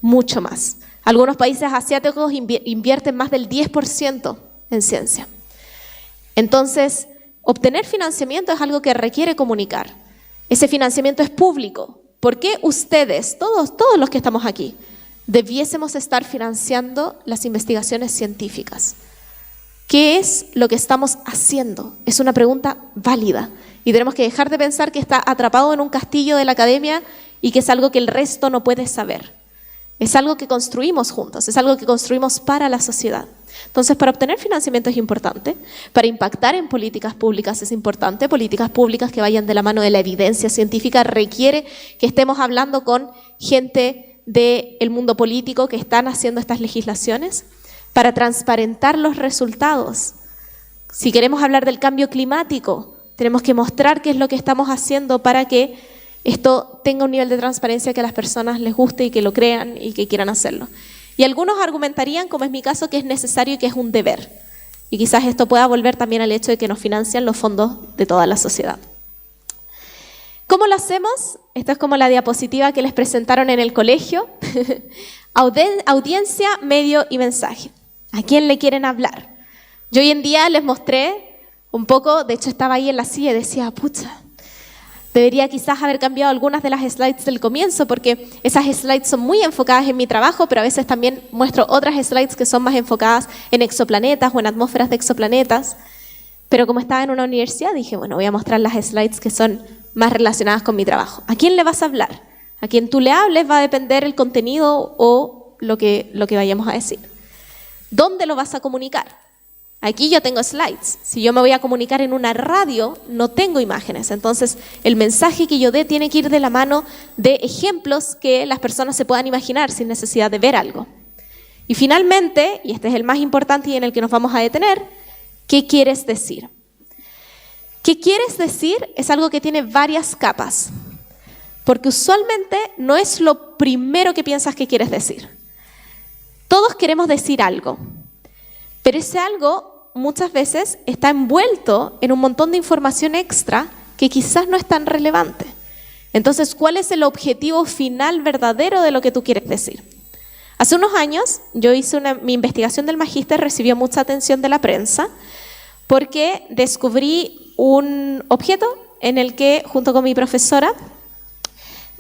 mucho más. Algunos países asiáticos invierten más del 10% en ciencia. Entonces, obtener financiamiento es algo que requiere comunicar. Ese financiamiento es público. ¿Por qué ustedes, todos los que estamos aquí, debiésemos estar financiando las investigaciones científicas? ¿Qué es lo que estamos haciendo? Es una pregunta válida y tenemos que dejar de pensar que está atrapado en un castillo de la academia y que es algo que el resto no puede saber. Es algo que construimos juntos, es algo que construimos para la sociedad. Entonces, para obtener financiamiento es importante, para impactar en políticas públicas es importante, políticas públicas que vayan de la mano de la evidencia científica requiere que estemos hablando con gente del mundo político que están haciendo estas legislaciones, para transparentar los resultados. Si queremos hablar del cambio climático, tenemos que mostrar qué es lo que estamos haciendo para que esto tenga un nivel de transparencia que a las personas les guste y que lo crean y que quieran hacerlo. Y algunos argumentarían, como es mi caso, que es necesario y que es un deber. Y quizás esto pueda volver también al hecho de que nos financian los fondos de toda la sociedad. ¿Cómo lo hacemos? Esto es como la diapositiva que les presentaron en el colegio. Audiencia, medio y mensaje. ¿A quién le quieren hablar? Yo hoy en día les mostré un poco, de hecho estaba ahí en la silla y decía, pucha, debería quizás haber cambiado algunas de las slides del comienzo porque esas slides son muy enfocadas en mi trabajo, pero a veces también muestro otras slides que son más enfocadas en exoplanetas o en atmósferas de exoplanetas. Pero como estaba en una universidad, dije, bueno, voy a mostrar las slides que son más relacionadas con mi trabajo. ¿A quién le vas a hablar? A quien tú le hables va a depender el contenido o lo que vayamos a decir. ¿Dónde lo vas a comunicar? Aquí yo tengo slides. Si yo me voy a comunicar en una radio, no tengo imágenes. Entonces, el mensaje que yo dé tiene que ir de la mano de ejemplos que las personas se puedan imaginar sin necesidad de ver algo. Y finalmente, y este es el más importante y en el que nos vamos a detener, ¿qué quieres decir? ¿Qué quieres decir? Es algo que tiene varias capas. Porque usualmente no es lo primero que piensas que quieres decir. Todos queremos decir algo. Pero ese algo muchas veces está envuelto en un montón de información extra que quizás no es tan relevante. Entonces, ¿cuál es el objetivo final verdadero de lo que tú quieres decir? Hace unos años yo hice mi investigación del magíster, recibió mucha atención de la prensa porque descubrí un objeto en el que, junto con mi profesora,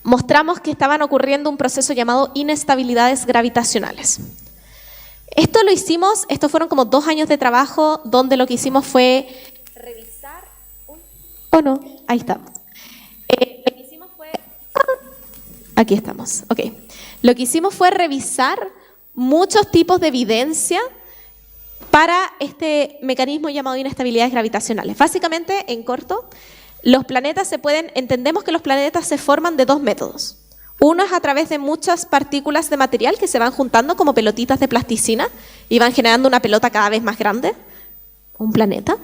mostramos que estaban ocurriendo un proceso llamado inestabilidades gravitacionales. Estos fueron como 2 años de trabajo donde lo que hicimos fue revisar... Oh no, ahí estamos. Lo que hicimos fue... Aquí estamos, ok. Lo que hicimos fue revisar muchos tipos de evidencia para este mecanismo llamado inestabilidades gravitacionales. Básicamente, en corto, entendemos que los planetas se forman de 2 métodos. Uno es a través de muchas partículas de material que se van juntando como pelotitas de plasticina y van generando una pelota cada vez más grande, un planeta.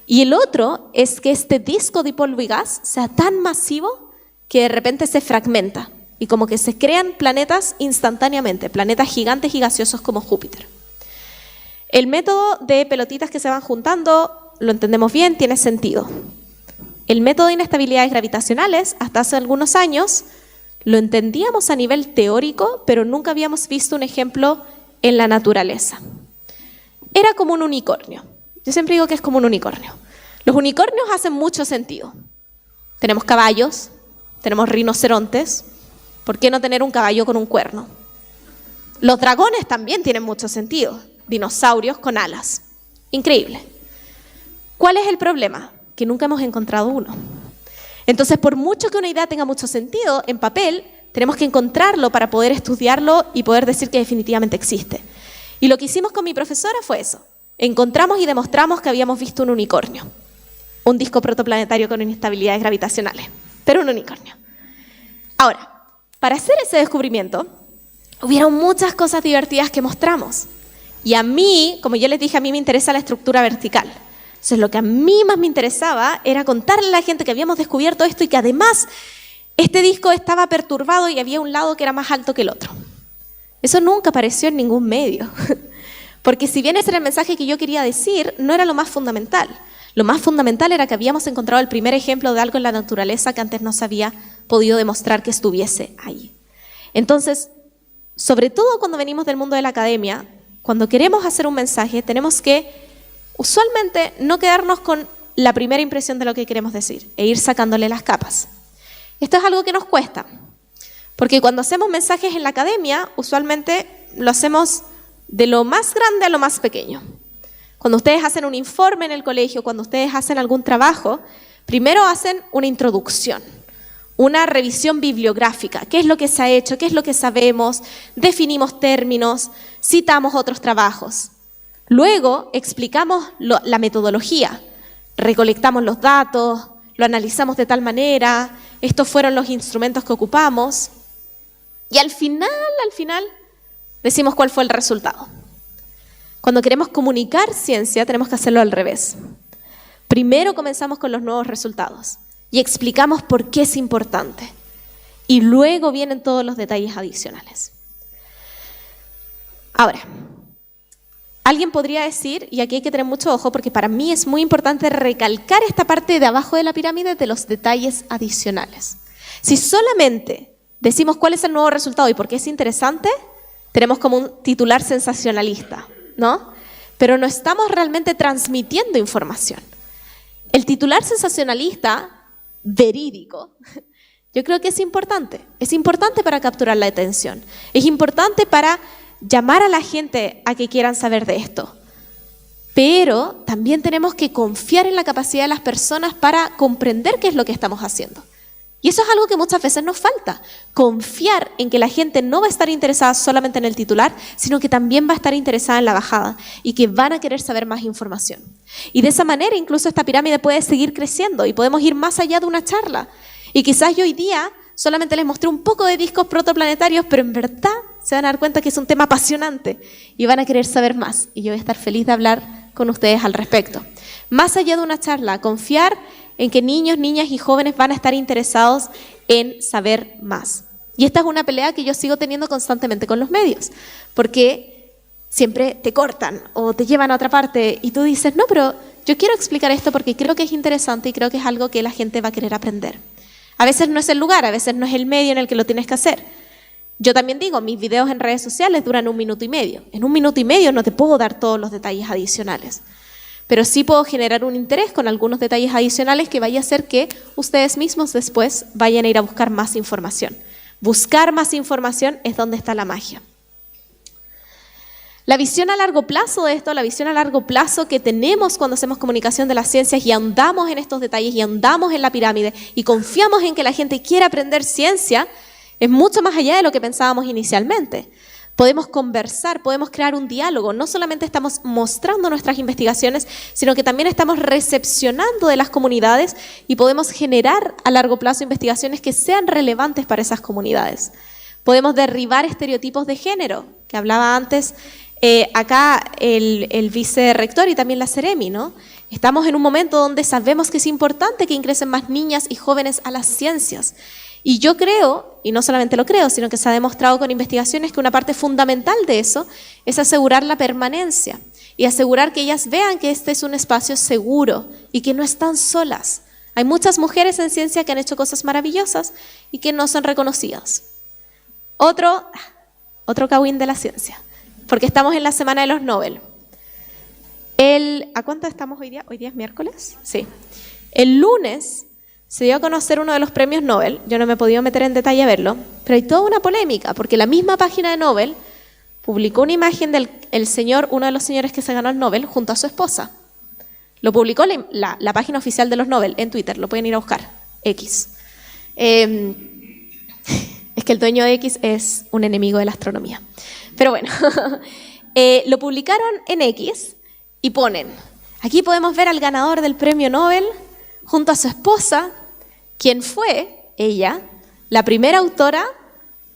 Y el otro es que este disco de polvo y gas sea tan masivo que de repente se fragmenta y como que se crean planetas instantáneamente, planetas gigantes y gaseosos como Júpiter. El método de pelotitas que se van juntando, lo entendemos bien, tiene sentido. El método de inestabilidades gravitacionales, hasta hace algunos años, lo entendíamos a nivel teórico, pero nunca habíamos visto un ejemplo en la naturaleza. Era como un unicornio. Yo siempre digo que es como un unicornio. Los unicornios hacen mucho sentido. Tenemos caballos, tenemos rinocerontes. ¿Por qué no tener un caballo con un cuerno? Los dragones también tienen mucho sentido. Dinosaurios con alas. Increíble. ¿Cuál es el problema? Que nunca hemos encontrado uno. Entonces, por mucho que una idea tenga mucho sentido, en papel, tenemos que encontrarlo para poder estudiarlo y poder decir que definitivamente existe. Y lo que hicimos con mi profesora fue eso. Encontramos y demostramos que habíamos visto un unicornio. Un disco protoplanetario con inestabilidades gravitacionales. Pero un unicornio. Ahora, para hacer ese descubrimiento, hubieron muchas cosas divertidas que mostramos. Y a mí, como yo les dije, a mí me interesa la estructura vertical. Entonces, lo que a mí más me interesaba era contarle a la gente que habíamos descubierto esto y que además este disco estaba perturbado y había un lado que era más alto que el otro. Eso nunca apareció en ningún medio. Porque si bien ese era el mensaje que yo quería decir, no era lo más fundamental. Lo más fundamental era que habíamos encontrado el primer ejemplo de algo en la naturaleza que antes no se había podido demostrar que estuviese ahí. Entonces, sobre todo cuando venimos del mundo de la academia, cuando queremos hacer un mensaje, tenemos que usualmente no quedarnos con la primera impresión de lo que queremos decir e ir sacándole las capas. Esto es algo que nos cuesta, porque cuando hacemos mensajes en la academia, usualmente lo hacemos de lo más grande a lo más pequeño. Cuando ustedes hacen un informe en el colegio, cuando ustedes hacen algún trabajo, primero hacen una introducción, una revisión bibliográfica. ¿Qué es lo que se ha hecho? ¿Qué es lo que sabemos? Definimos términos, citamos otros trabajos. Luego explicamos la metodología, recolectamos los datos, lo analizamos de tal manera, estos fueron los instrumentos que ocupamos y al final decimos cuál fue el resultado. Cuando queremos comunicar ciencia tenemos que hacerlo al revés. Primero comenzamos con los nuevos resultados y explicamos por qué es importante y luego vienen todos los detalles adicionales. Ahora, alguien podría decir, y aquí hay que tener mucho ojo porque para mí es muy importante recalcar esta parte de abajo de la pirámide de los detalles adicionales. Si solamente decimos cuál es el nuevo resultado y por qué es interesante, tenemos como un titular sensacionalista, ¿no? Pero no estamos realmente transmitiendo información. El titular sensacionalista, verídico, yo creo que es importante. Es importante para capturar la atención. Es importante para llamar a la gente a que quieran saber de esto. Pero también tenemos que confiar en la capacidad de las personas para comprender qué es lo que estamos haciendo. Y Y eso es algo que muchas veces nos falta, confiar en que la gente no va a estar interesada solamente en el titular, sino que también va a estar interesada en la bajada y que van a querer saber más información. Y de esa manera incluso esta pirámide puede seguir creciendo y podemos ir más allá de una charla. Y quizás yo hoy día solamente les mostré un poco de discos protoplanetarios, pero en verdad se van a dar cuenta que es un tema apasionante y van a querer saber más. Y yo voy a estar feliz de hablar con ustedes al respecto. Más allá de una charla, confiar en que niños, niñas y jóvenes van a estar interesados en saber más. Y esta es una pelea que yo sigo teniendo constantemente con los medios, porque siempre te cortan o te llevan a otra parte y tú dices, no, pero yo quiero explicar esto porque creo que es interesante y creo que es algo que la gente va a querer aprender. A veces no es el lugar, a veces no es el medio en el que lo tienes que hacer. Yo también digo, mis videos en redes sociales duran 1 minuto y medio. En 1 minuto y medio no te puedo dar todos los detalles adicionales. Pero sí puedo generar un interés con algunos detalles adicionales que vaya a hacer que ustedes mismos después vayan a ir a buscar más información. Buscar más información es donde está la magia. La visión a largo plazo de esto, la visión a largo plazo que tenemos cuando hacemos comunicación de las ciencias y ahondamos en estos detalles y ahondamos en la pirámide y confiamos en que la gente quiera aprender ciencia, es mucho más allá de lo que pensábamos inicialmente. Podemos conversar, podemos crear un diálogo. No solamente estamos mostrando nuestras investigaciones, sino que también estamos recepcionando de las comunidades y podemos generar a largo plazo investigaciones que sean relevantes para esas comunidades. Podemos derribar estereotipos de género, que hablaba antes acá el vicerrector y también la Seremi, ¿no? Estamos en un momento donde sabemos que es importante que ingresen más niñas y jóvenes a las ciencias. Y yo creo, y no solamente lo creo, sino que se ha demostrado con investigaciones que una parte fundamental de eso es asegurar la permanencia y asegurar que ellas vean que este es un espacio seguro y que no están solas. Hay muchas mujeres en ciencia que han hecho cosas maravillosas y que no son reconocidas. Otro cagüín de la ciencia, porque estamos en la semana de los Nobel. ¿A cuánto estamos hoy día? ¿Hoy día es miércoles? Sí. El lunes se dio a conocer uno de los premios Nobel. Yo no me he podido meter en detalle a verlo, pero hay toda una polémica, porque la misma página de Nobel publicó una imagen del señor, uno de los señores que se ganó el Nobel, junto a su esposa. Lo publicó la página oficial de los Nobel en Twitter, lo pueden ir a buscar, X. Es que el dueño de X es un enemigo de la astronomía. Pero bueno, lo publicaron en X y ponen, aquí podemos ver al ganador del premio Nobel junto a su esposa, quien fue, ella, la primera autora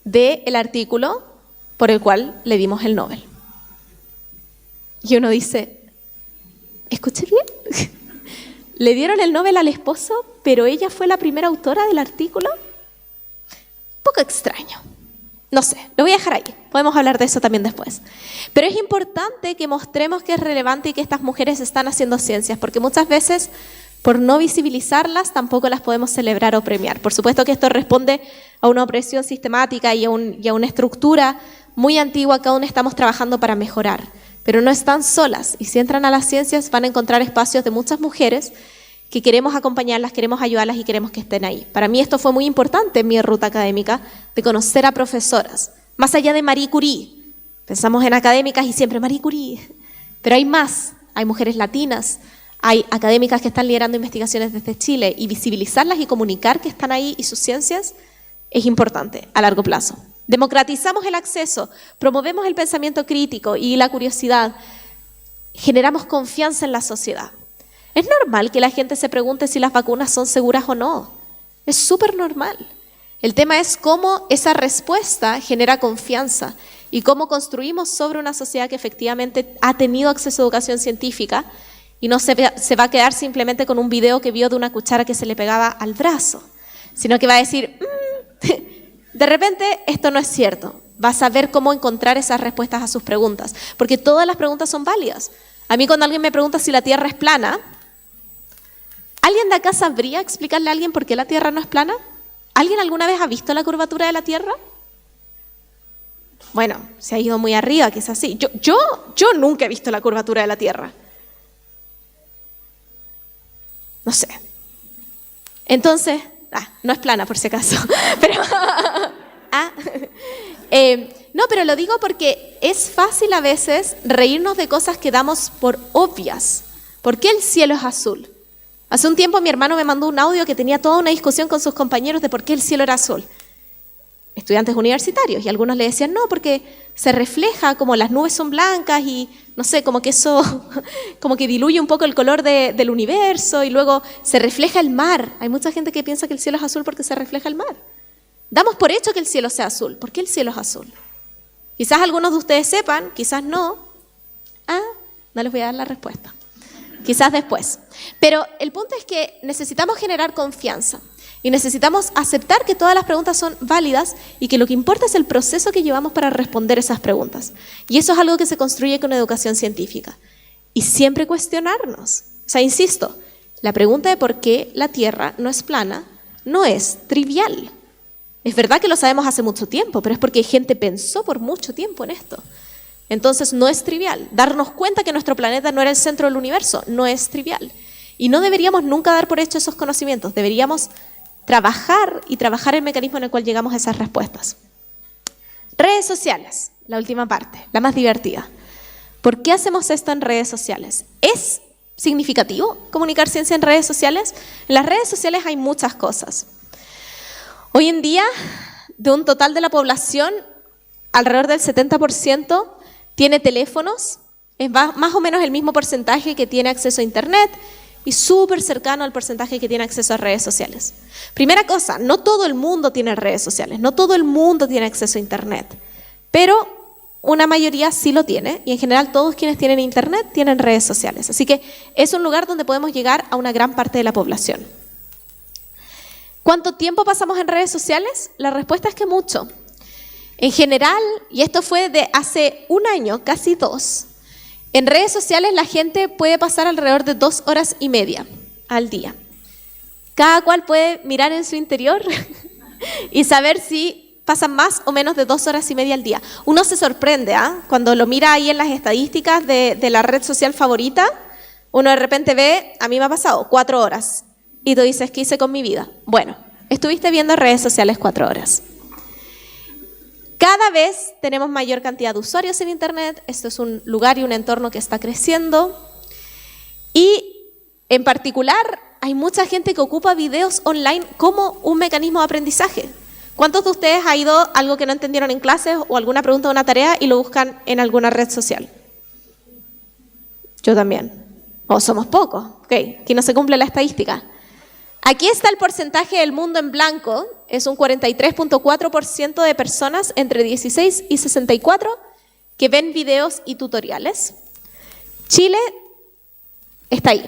del artículo por el cual le dimos el Nobel. Y uno dice, ¿escuché bien? ¿Le dieron el Nobel al esposo, pero ella fue la primera autora del artículo? Poco extraño. No sé, lo voy a dejar ahí. Podemos hablar de eso también después. Pero es importante que mostremos que es relevante y que estas mujeres están haciendo ciencias, porque muchas veces, por no visibilizarlas, tampoco las podemos celebrar o premiar. Por supuesto que esto responde a una opresión sistemática y a una estructura muy antigua que aún estamos trabajando para mejorar. Pero no están solas, y si entran a las ciencias van a encontrar espacios de muchas mujeres que queremos acompañarlas, queremos ayudarlas y queremos que estén ahí. Para mí esto fue muy importante en mi ruta académica, de conocer a profesoras. Más allá de Marie Curie, pensamos en académicas y siempre Marie Curie, pero hay más, hay mujeres latinas, hay académicas que están liderando investigaciones desde Chile, y visibilizarlas y comunicar que están ahí y sus ciencias es importante a largo plazo. Democratizamos el acceso, promovemos el pensamiento crítico y la curiosidad, generamos confianza en la sociedad. Es normal que la gente se pregunte si las vacunas son seguras o no. Es súper normal. El tema es cómo esa respuesta genera confianza y cómo construimos sobre una sociedad que efectivamente ha tenido acceso a educación científica y no se va a quedar simplemente con un video que vio de una cuchara que se le pegaba al brazo, sino que va a decir, de repente esto no es cierto. Va a saber cómo encontrar esas respuestas a sus preguntas, porque todas las preguntas son válidas. A mí cuando alguien me pregunta si la Tierra es plana, ¿alguien de acá sabría explicarle a alguien por qué la Tierra no es plana? ¿Alguien alguna vez ha visto la curvatura de la Tierra? Bueno, se ha ido muy arriba, que es así. Yo nunca he visto la curvatura de la Tierra. No sé. Entonces, no es plana por si acaso. Pero, no, pero lo digo porque es fácil a veces reírnos de cosas que damos por obvias. ¿Por qué el cielo es azul? Hace un tiempo mi hermano me mandó un audio que tenía toda una discusión con sus compañeros de por qué el cielo era azul. Estudiantes universitarios, y algunos le decían, no, porque se refleja, como las nubes son blancas y no sé, como que eso, como que diluye un poco el color del universo, y luego se refleja el mar. Hay mucha gente que piensa que el cielo es azul porque se refleja el mar. Damos por hecho que el cielo sea azul. ¿Por qué el cielo es azul? Quizás algunos de ustedes sepan, quizás no. No les voy a dar la respuesta. Quizás después. Pero el punto es que necesitamos generar confianza y necesitamos aceptar que todas las preguntas son válidas y que lo que importa es el proceso que llevamos para responder esas preguntas. Y eso es algo que se construye con educación científica. Y siempre cuestionarnos. O sea, insisto, la pregunta de por qué la Tierra no es plana no es trivial. Es verdad que lo sabemos hace mucho tiempo, pero es porque gente pensó por mucho tiempo en esto. Entonces no es trivial. Darnos cuenta que nuestro planeta no era el centro del universo no es trivial. Y no deberíamos nunca dar por hecho esos conocimientos. Deberíamos trabajar el mecanismo en el cual llegamos a esas respuestas. Redes sociales, la última parte, la más divertida. ¿Por qué hacemos esto en redes sociales? ¿Es significativo comunicar ciencia en redes sociales? En las redes sociales hay muchas cosas. Hoy en día, de un total de la población, alrededor del 70% tiene teléfonos, es más o menos el mismo porcentaje que tiene acceso a Internet y súper cercano al porcentaje que tiene acceso a redes sociales. Primera cosa, no todo el mundo tiene redes sociales, no todo el mundo tiene acceso a Internet, pero una mayoría sí lo tiene y en general todos quienes tienen Internet tienen redes sociales. Así que es un lugar donde podemos llegar a una gran parte de la población. ¿Cuánto tiempo pasamos en redes sociales? La respuesta es que mucho. En general, y esto fue de hace un año, casi 2, en redes sociales la gente puede pasar alrededor de 2 horas y media al día. Cada cual puede mirar en su interior y saber si pasan más o menos de 2 horas y media al día. Uno se sorprende, cuando lo mira ahí en las estadísticas de la red social favorita, uno de repente ve, a mí me ha pasado 4 horas. Y tú dices, ¿qué hice con mi vida? Bueno, estuviste viendo redes sociales 4 horas. Cada vez tenemos mayor cantidad de usuarios en Internet. Esto es un lugar y un entorno que está creciendo. Y en particular, hay mucha gente que ocupa videos online como un mecanismo de aprendizaje. ¿Cuántos de ustedes ha ido a algo que no entendieron en clases o alguna pregunta de una tarea y lo buscan en alguna red social? Yo también. O somos pocos. Ok, aquí no se cumple la estadística. Aquí está el porcentaje del mundo en blanco, es un 43.4% de personas entre 16 y 64 que ven videos y tutoriales. Chile está ahí.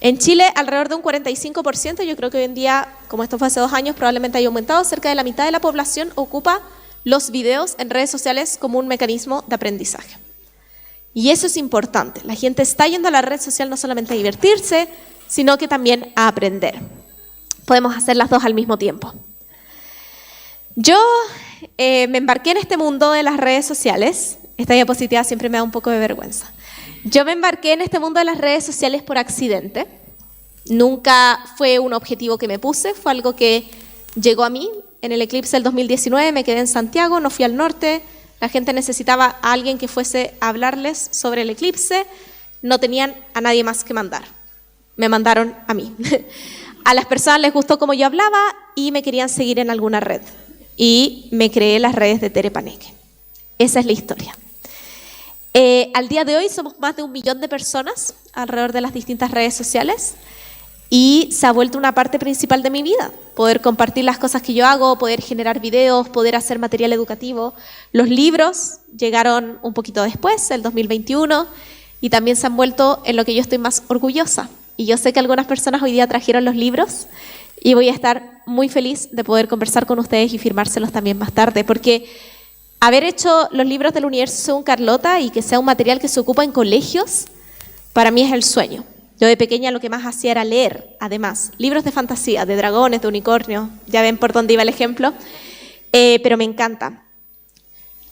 En Chile alrededor de un 45%, yo creo que hoy en día, como esto fue hace 2 años, probablemente haya aumentado, cerca de la mitad de la población ocupa los videos en redes sociales como un mecanismo de aprendizaje. Y eso es importante, la gente está yendo a la red social no solamente a divertirse, sino que también a aprender. Podemos hacer las dos al mismo tiempo. Yo me embarqué en este mundo de las redes sociales. Esta diapositiva siempre me da un poco de vergüenza. Yo me embarqué en este mundo de las redes sociales por accidente. Nunca fue un objetivo que me puse, fue algo que llegó a mí. En el eclipse del 2019 me quedé en Santiago, no fui al norte. La gente necesitaba a alguien que fuese a hablarles sobre el eclipse. No tenían a nadie más que mandar. Me mandaron a mí. A las personas les gustó cómo yo hablaba y me querían seguir en alguna red. Y me creé las redes de Tere Paneque. Esa es la historia. Al día de hoy somos más de 1 millón de personas alrededor de las distintas redes sociales y se ha vuelto una parte principal de mi vida. Poder compartir las cosas que yo hago, poder generar videos, poder hacer material educativo. Los libros llegaron un poquito después, el 2021, y también se han vuelto en lo que yo estoy más orgullosa. Y yo sé que algunas personas hoy día trajeron los libros y voy a estar muy feliz de poder conversar con ustedes y firmárselos también más tarde, porque haber hecho los libros del universo según Carlota y que sea un material que se ocupa en colegios, para mí es el sueño. Yo de pequeña lo que más hacía era leer, además, libros de fantasía, de dragones, de unicornios, ya ven por dónde iba el ejemplo, pero me encanta.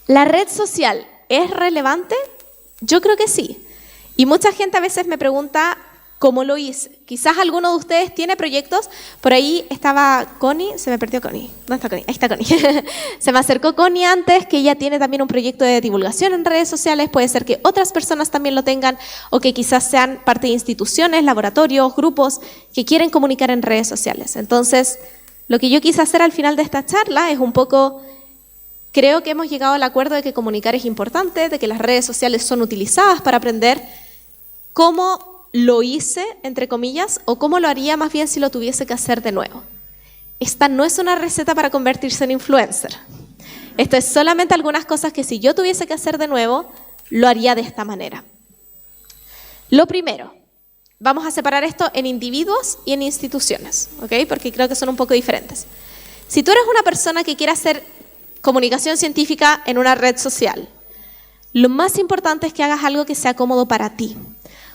¿La red social es relevante? Yo creo que sí. Y mucha gente a veces me pregunta, cómo lo hice. Quizás alguno de ustedes tiene proyectos. Por ahí estaba Connie, se me perdió Connie. ¿Dónde está Connie? Ahí está Connie. Se me acercó Connie antes, que ella tiene también un proyecto de divulgación en redes sociales. Puede ser que otras personas también lo tengan o que quizás sean parte de instituciones, laboratorios, grupos que quieren comunicar en redes sociales. Entonces, lo que yo quise hacer al final de esta charla es un poco... Creo que hemos llegado al acuerdo de que comunicar es importante, de que las redes sociales son utilizadas para aprender cómo lo hice, entre comillas, o cómo lo haría más bien si lo tuviese que hacer de nuevo. Esta no es una receta para convertirse en influencer. Esto es solamente algunas cosas que si yo tuviese que hacer de nuevo, lo haría de esta manera. Lo primero, vamos a separar esto en individuos y en instituciones, ¿ok? Porque creo que son un poco diferentes. Si tú eres una persona que quiere hacer comunicación científica en una red social, lo más importante es que hagas algo que sea cómodo para ti.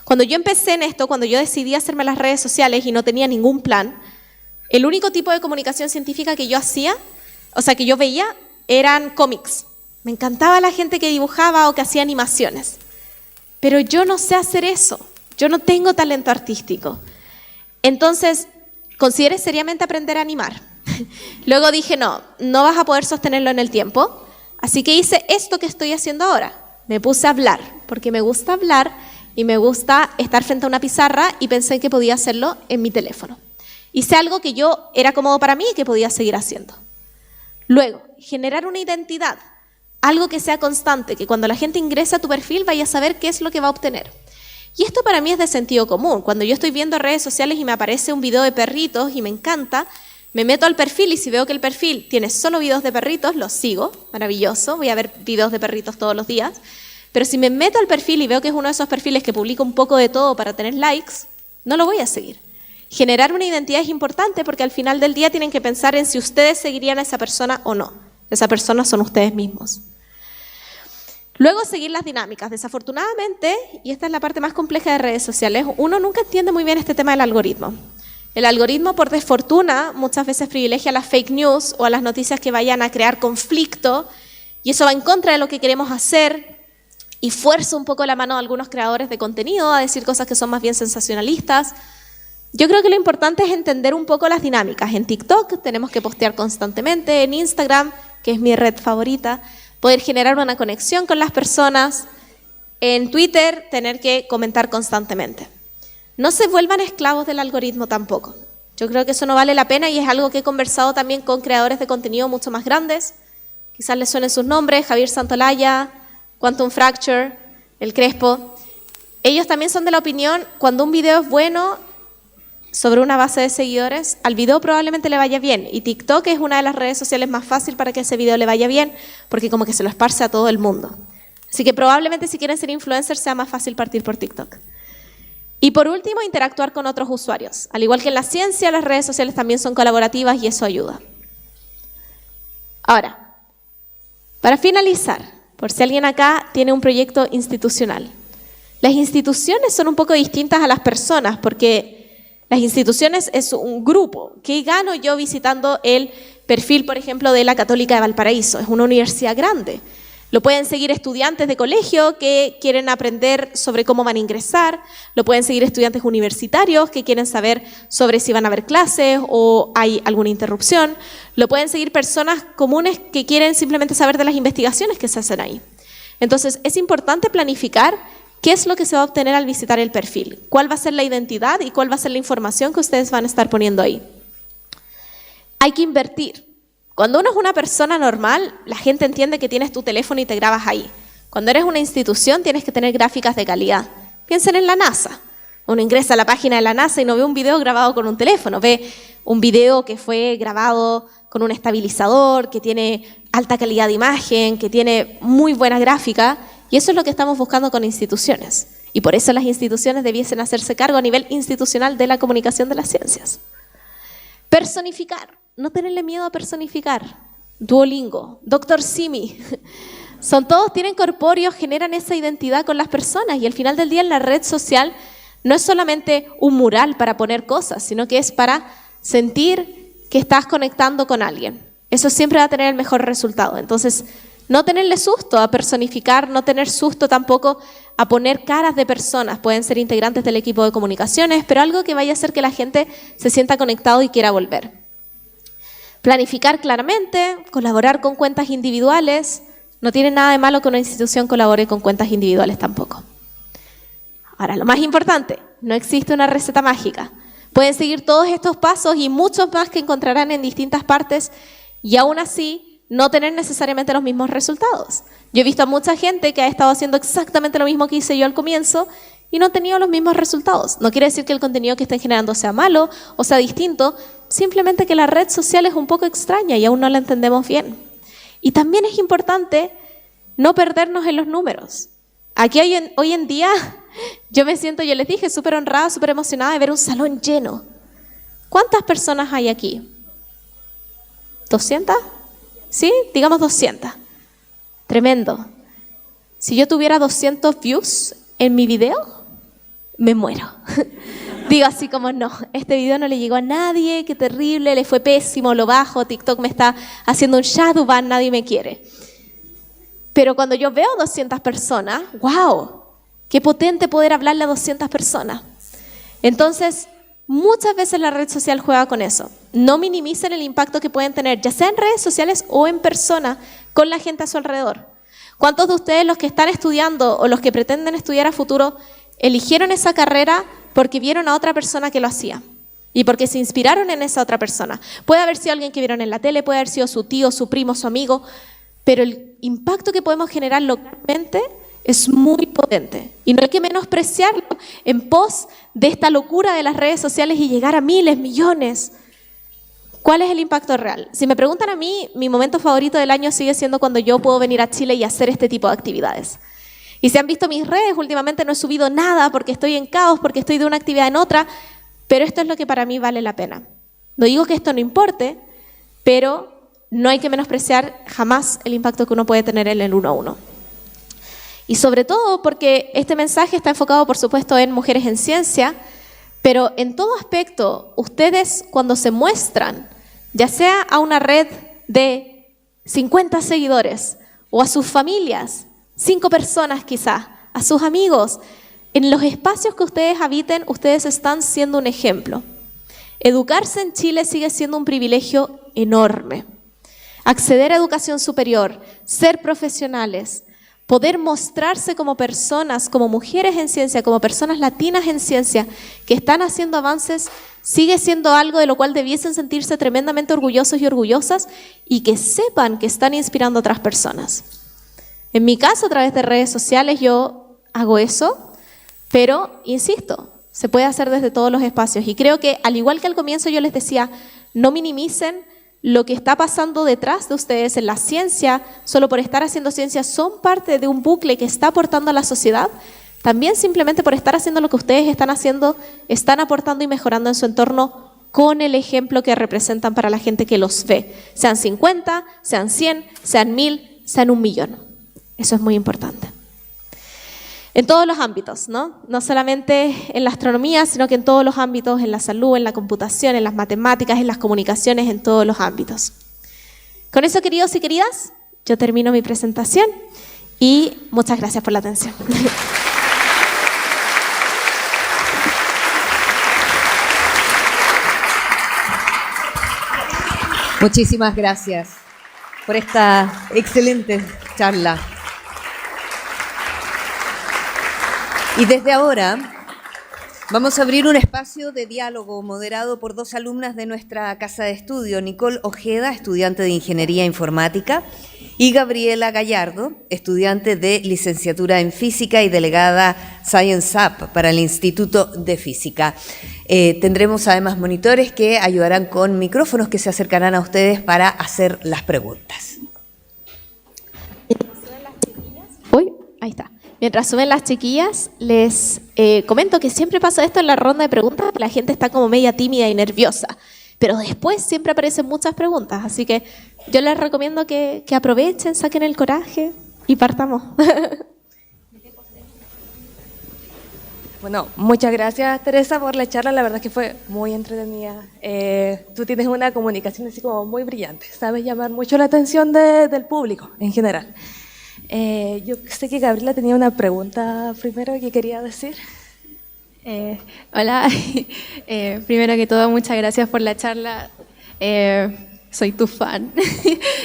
Cuando yo empecé en esto, cuando yo decidí hacerme las redes sociales y no tenía ningún plan, el único tipo de comunicación científica que yo hacía, o sea, que yo veía, eran cómics. Me encantaba la gente que dibujaba o que hacía animaciones. Pero yo no sé hacer eso. Yo no tengo talento artístico. Entonces, consideré seriamente aprender a animar. Luego dije, no vas a poder sostenerlo en el tiempo. Así que hice esto que estoy haciendo ahora. Me puse a hablar, porque me gusta hablar y me gusta estar frente a una pizarra y pensé que podía hacerlo en mi teléfono. Hice algo que yo era cómodo para mí y que podía seguir haciendo. Luego, generar una identidad, algo que sea constante, que cuando la gente ingresa a tu perfil vaya a saber qué es lo que va a obtener. Y esto para mí es de sentido común. Cuando yo estoy viendo redes sociales y me aparece un video de perritos y me encanta, me meto al perfil y si veo que el perfil tiene solo videos de perritos, los sigo, maravilloso, voy a ver videos de perritos todos los días. Pero si me meto al perfil y veo que es uno de esos perfiles que publica un poco de todo para tener likes, no lo voy a seguir. Generar una identidad es importante porque al final del día tienen que pensar en si ustedes seguirían a esa persona o no. Esa persona son ustedes mismos. Luego, seguir las dinámicas. Desafortunadamente, y esta es la parte más compleja de redes sociales, uno nunca entiende muy bien este tema del algoritmo. El algoritmo, por desfortuna, muchas veces privilegia las fake news o a las noticias que vayan a crear conflicto y eso va en contra de lo que queremos hacer. Y fuerza un poco la mano de algunos creadores de contenido a decir cosas que son más bien sensacionalistas. Yo creo que lo importante es entender un poco las dinámicas. En TikTok tenemos que postear constantemente, en Instagram, que es mi red favorita, poder generar una conexión con las personas, en Twitter tener que comentar constantemente. No se vuelvan esclavos del algoritmo tampoco. Yo creo que eso no vale la pena y es algo que he conversado también con creadores de contenido mucho más grandes. Quizás les suenen sus nombres, Javier Santolaya, Quantum Fracture, El Crespo. Ellos también son de la opinión, cuando un video es bueno sobre una base de seguidores, al video probablemente le vaya bien. Y TikTok es una de las redes sociales más fáciles para que ese video le vaya bien, porque como que se lo esparce a todo el mundo. Así que probablemente si quieren ser influencers sea más fácil partir por TikTok. Y por último, interactuar con otros usuarios. Al igual que en la ciencia, las redes sociales también son colaborativas y eso ayuda. Ahora, para finalizar, por si alguien acá tiene un proyecto institucional. Las instituciones son un poco distintas a las personas porque las instituciones es un grupo. ¿Qué gano yo visitando el perfil, por ejemplo, de la Católica de Valparaíso? Es una universidad grande. Lo pueden seguir estudiantes de colegio que quieren aprender sobre cómo van a ingresar. Lo pueden seguir estudiantes universitarios que quieren saber sobre si van a haber clases o hay alguna interrupción. Lo pueden seguir personas comunes que quieren simplemente saber de las investigaciones que se hacen ahí. Entonces, es importante planificar qué es lo que se va a obtener al visitar el perfil, cuál va a ser la identidad y cuál va a ser la información que ustedes van a estar poniendo ahí. Hay que invertir. Cuando uno es una persona normal, la gente entiende que tienes tu teléfono y te grabas ahí. Cuando eres una institución, tienes que tener gráficas de calidad. Piensen en la NASA. Uno ingresa a la página de la NASA y no ve un video grabado con un teléfono, ve un video que fue grabado con un estabilizador, que tiene alta calidad de imagen, que tiene muy buena gráfica, y eso es lo que estamos buscando con instituciones. Y por eso las instituciones debiesen hacerse cargo a nivel institucional de la comunicación de las ciencias. Personificar. No tenerle miedo a personificar. Duolingo, Dr. Simi. Todos tienen corpóreos, generan esa identidad con las personas y al final del día en la red social no es solamente un mural para poner cosas, sino que es para sentir que estás conectando con alguien. Eso siempre va a tener el mejor resultado. Entonces, No tenerle susto a personificar, no tener susto tampoco a poner caras de personas. Pueden ser integrantes del equipo de comunicaciones, pero algo que vaya a hacer que la gente se sienta conectado y quiera volver. Planificar claramente, colaborar con cuentas individuales. No tiene nada de malo que una institución colabore con cuentas individuales tampoco. Ahora, lo más importante, no existe una receta mágica. Pueden seguir todos estos pasos y muchos más que encontrarán en distintas partes y aún así no tener necesariamente los mismos resultados. Yo he visto a mucha gente que ha estado haciendo exactamente lo mismo que hice yo al comienzo y no ha tenido los mismos resultados. No quiere decir que el contenido que estén generando sea malo o sea distinto, simplemente que la red social es un poco extraña y aún no la entendemos bien. Y también es importante no perdernos en los números. Aquí hoy en día yo me siento, yo les dije, súper honrada, súper emocionada de ver un salón lleno. ¿Cuántas personas hay aquí? ¿200? ¿Sí? Digamos 200. Tremendo. Si yo tuviera 200 views en mi video, me muero. Digo así como, no, este video no le llegó a nadie, qué terrible, le fue pésimo, lo bajo, TikTok me está haciendo un shadow ban, nadie me quiere. Pero cuando yo veo 200 personas, ¡wow! Qué potente poder hablarle a 200 personas. Entonces, muchas veces la red social juega con eso. No minimicen el impacto que pueden tener, ya sea en redes sociales o en persona, con la gente a su alrededor. ¿Cuántos de ustedes, los que están estudiando o los que pretenden estudiar a futuro, eligieron esa carrera porque vieron a otra persona que lo hacía? Y porque se inspiraron en esa otra persona. Puede haber sido alguien que vieron en la tele, puede haber sido su tío, su primo, su amigo, pero el impacto que podemos generar localmente es muy potente. Y no hay que menospreciarlo en pos de esta locura de las redes sociales y llegar a miles, millones. ¿Cuál es el impacto real? Si me preguntan a mí, mi momento favorito del año sigue siendo cuando yo puedo venir a Chile y hacer este tipo de actividades. Y si han visto mis redes, últimamente no he subido nada porque estoy en caos, porque estoy de una actividad en otra, pero esto es lo que para mí vale la pena. No digo que esto no importe, pero no hay que menospreciar jamás el impacto que uno puede tener en el 1 a 1. Y sobre todo porque este mensaje está enfocado, por supuesto, en mujeres en ciencia, pero en todo aspecto, ustedes cuando se muestran, ya sea a una red de 50 seguidores o a sus familias, 5 personas quizás, a sus amigos, en los espacios que ustedes habiten, ustedes están siendo un ejemplo. Educarse en Chile sigue siendo un privilegio enorme. Acceder a educación superior, ser profesionales, poder mostrarse como personas, como mujeres en ciencia, como personas latinas en ciencia, que están haciendo avances, sigue siendo algo de lo cual debiesen sentirse tremendamente orgullosos y orgullosas y que sepan que están inspirando a otras personas. En mi caso, a través de redes sociales, yo hago eso, pero, insisto, se puede hacer desde todos los espacios. Y creo que, al igual que al comienzo yo les decía, no minimicen lo que está pasando detrás de ustedes en la ciencia, solo por estar haciendo ciencia, son parte de un bucle que está aportando a la sociedad. También simplemente por estar haciendo lo que ustedes están haciendo, están aportando y mejorando en su entorno con el ejemplo que representan para la gente que los ve. Sean 50, sean 100, sean 1000, sean 1.000.000. Eso es muy importante. En todos los ámbitos, ¿no? No solamente en la astronomía, sino que en todos los ámbitos, en la salud, en la computación, en las matemáticas, en las comunicaciones, en todos los ámbitos. Con eso, queridos y queridas, yo termino mi presentación y muchas gracias por la atención. Muchísimas gracias por esta excelente charla. Y desde ahora vamos a abrir un espacio de diálogo moderado por 2 alumnas de nuestra casa de estudio, Nicole Ojeda, estudiante de Ingeniería Informática, y Gabriela Gallardo, estudiante de Licenciatura en Física y delegada Science Up para el Instituto de Física. Tendremos además monitores que ayudarán con micrófonos que se acercarán a ustedes para hacer las preguntas. Uy, ahí está. Mientras suben las chiquillas, les comento que siempre pasa esto en la ronda de preguntas, que la gente está como media tímida y nerviosa, pero después siempre aparecen muchas preguntas, así que yo les recomiendo que aprovechen, saquen el coraje y partamos. Bueno, muchas gracias, Teresa, por la charla. La verdad es que fue muy entretenida. Tú tienes una comunicación así como muy brillante. Sabes llamar mucho la atención del público en general. Yo sé que Gabriela tenía una pregunta primero que quería decir. Hola, primero que todo, muchas gracias por la charla. Soy tu fan.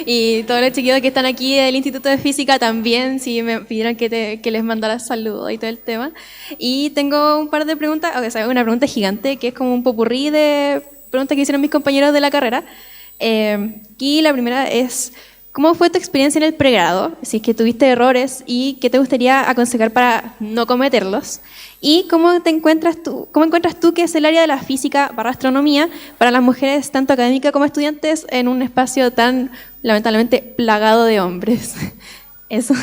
Y todos los chiquillos que están aquí del Instituto de Física también, sí me pidieron que les mandara saludos y todo el tema. Y tengo un par de preguntas, o sea, una pregunta gigante que es como un popurrí de preguntas que hicieron mis compañeros de la carrera. Y la primera es, ¿cómo fue tu experiencia en el pregrado? Si es que tuviste errores y qué te gustaría aconsejar para no cometerlos. ¿Y cómo encuentras tú que es el área de la física / astronomía para las mujeres, tanto académicas como estudiantes, en un espacio tan lamentablemente plagado de hombres? Eso.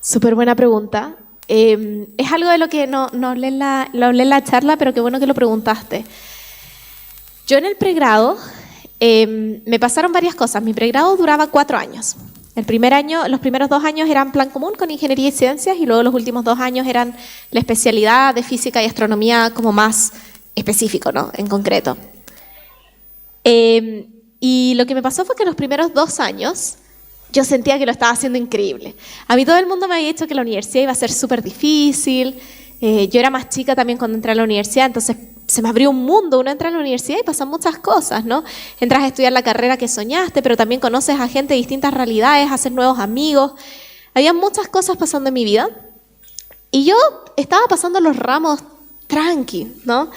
Súper buena pregunta. Es algo de lo que no hablé lo hablé en la charla, pero qué bueno que lo preguntaste. Yo en el pregrado me pasaron varias cosas. Mi pregrado duraba 4 años. El primer año, los primeros 2 años eran plan común con ingeniería y ciencias y luego los últimos 2 años eran la especialidad de física y astronomía como más específico, ¿no? En concreto. Y lo que me pasó fue que los primeros 2 años yo sentía que lo estaba haciendo increíble. A mí todo el mundo me había dicho que la universidad iba a ser súper difícil. Yo era más chica también cuando entré a la universidad, entonces se me abrió un mundo. Uno entra a la universidad y pasan muchas cosas, ¿no? Entras a estudiar la carrera que soñaste, pero también conoces a gente de distintas realidades, haces nuevos amigos. Había muchas cosas pasando en mi vida y yo estaba pasando los ramos tranqui, ¿no?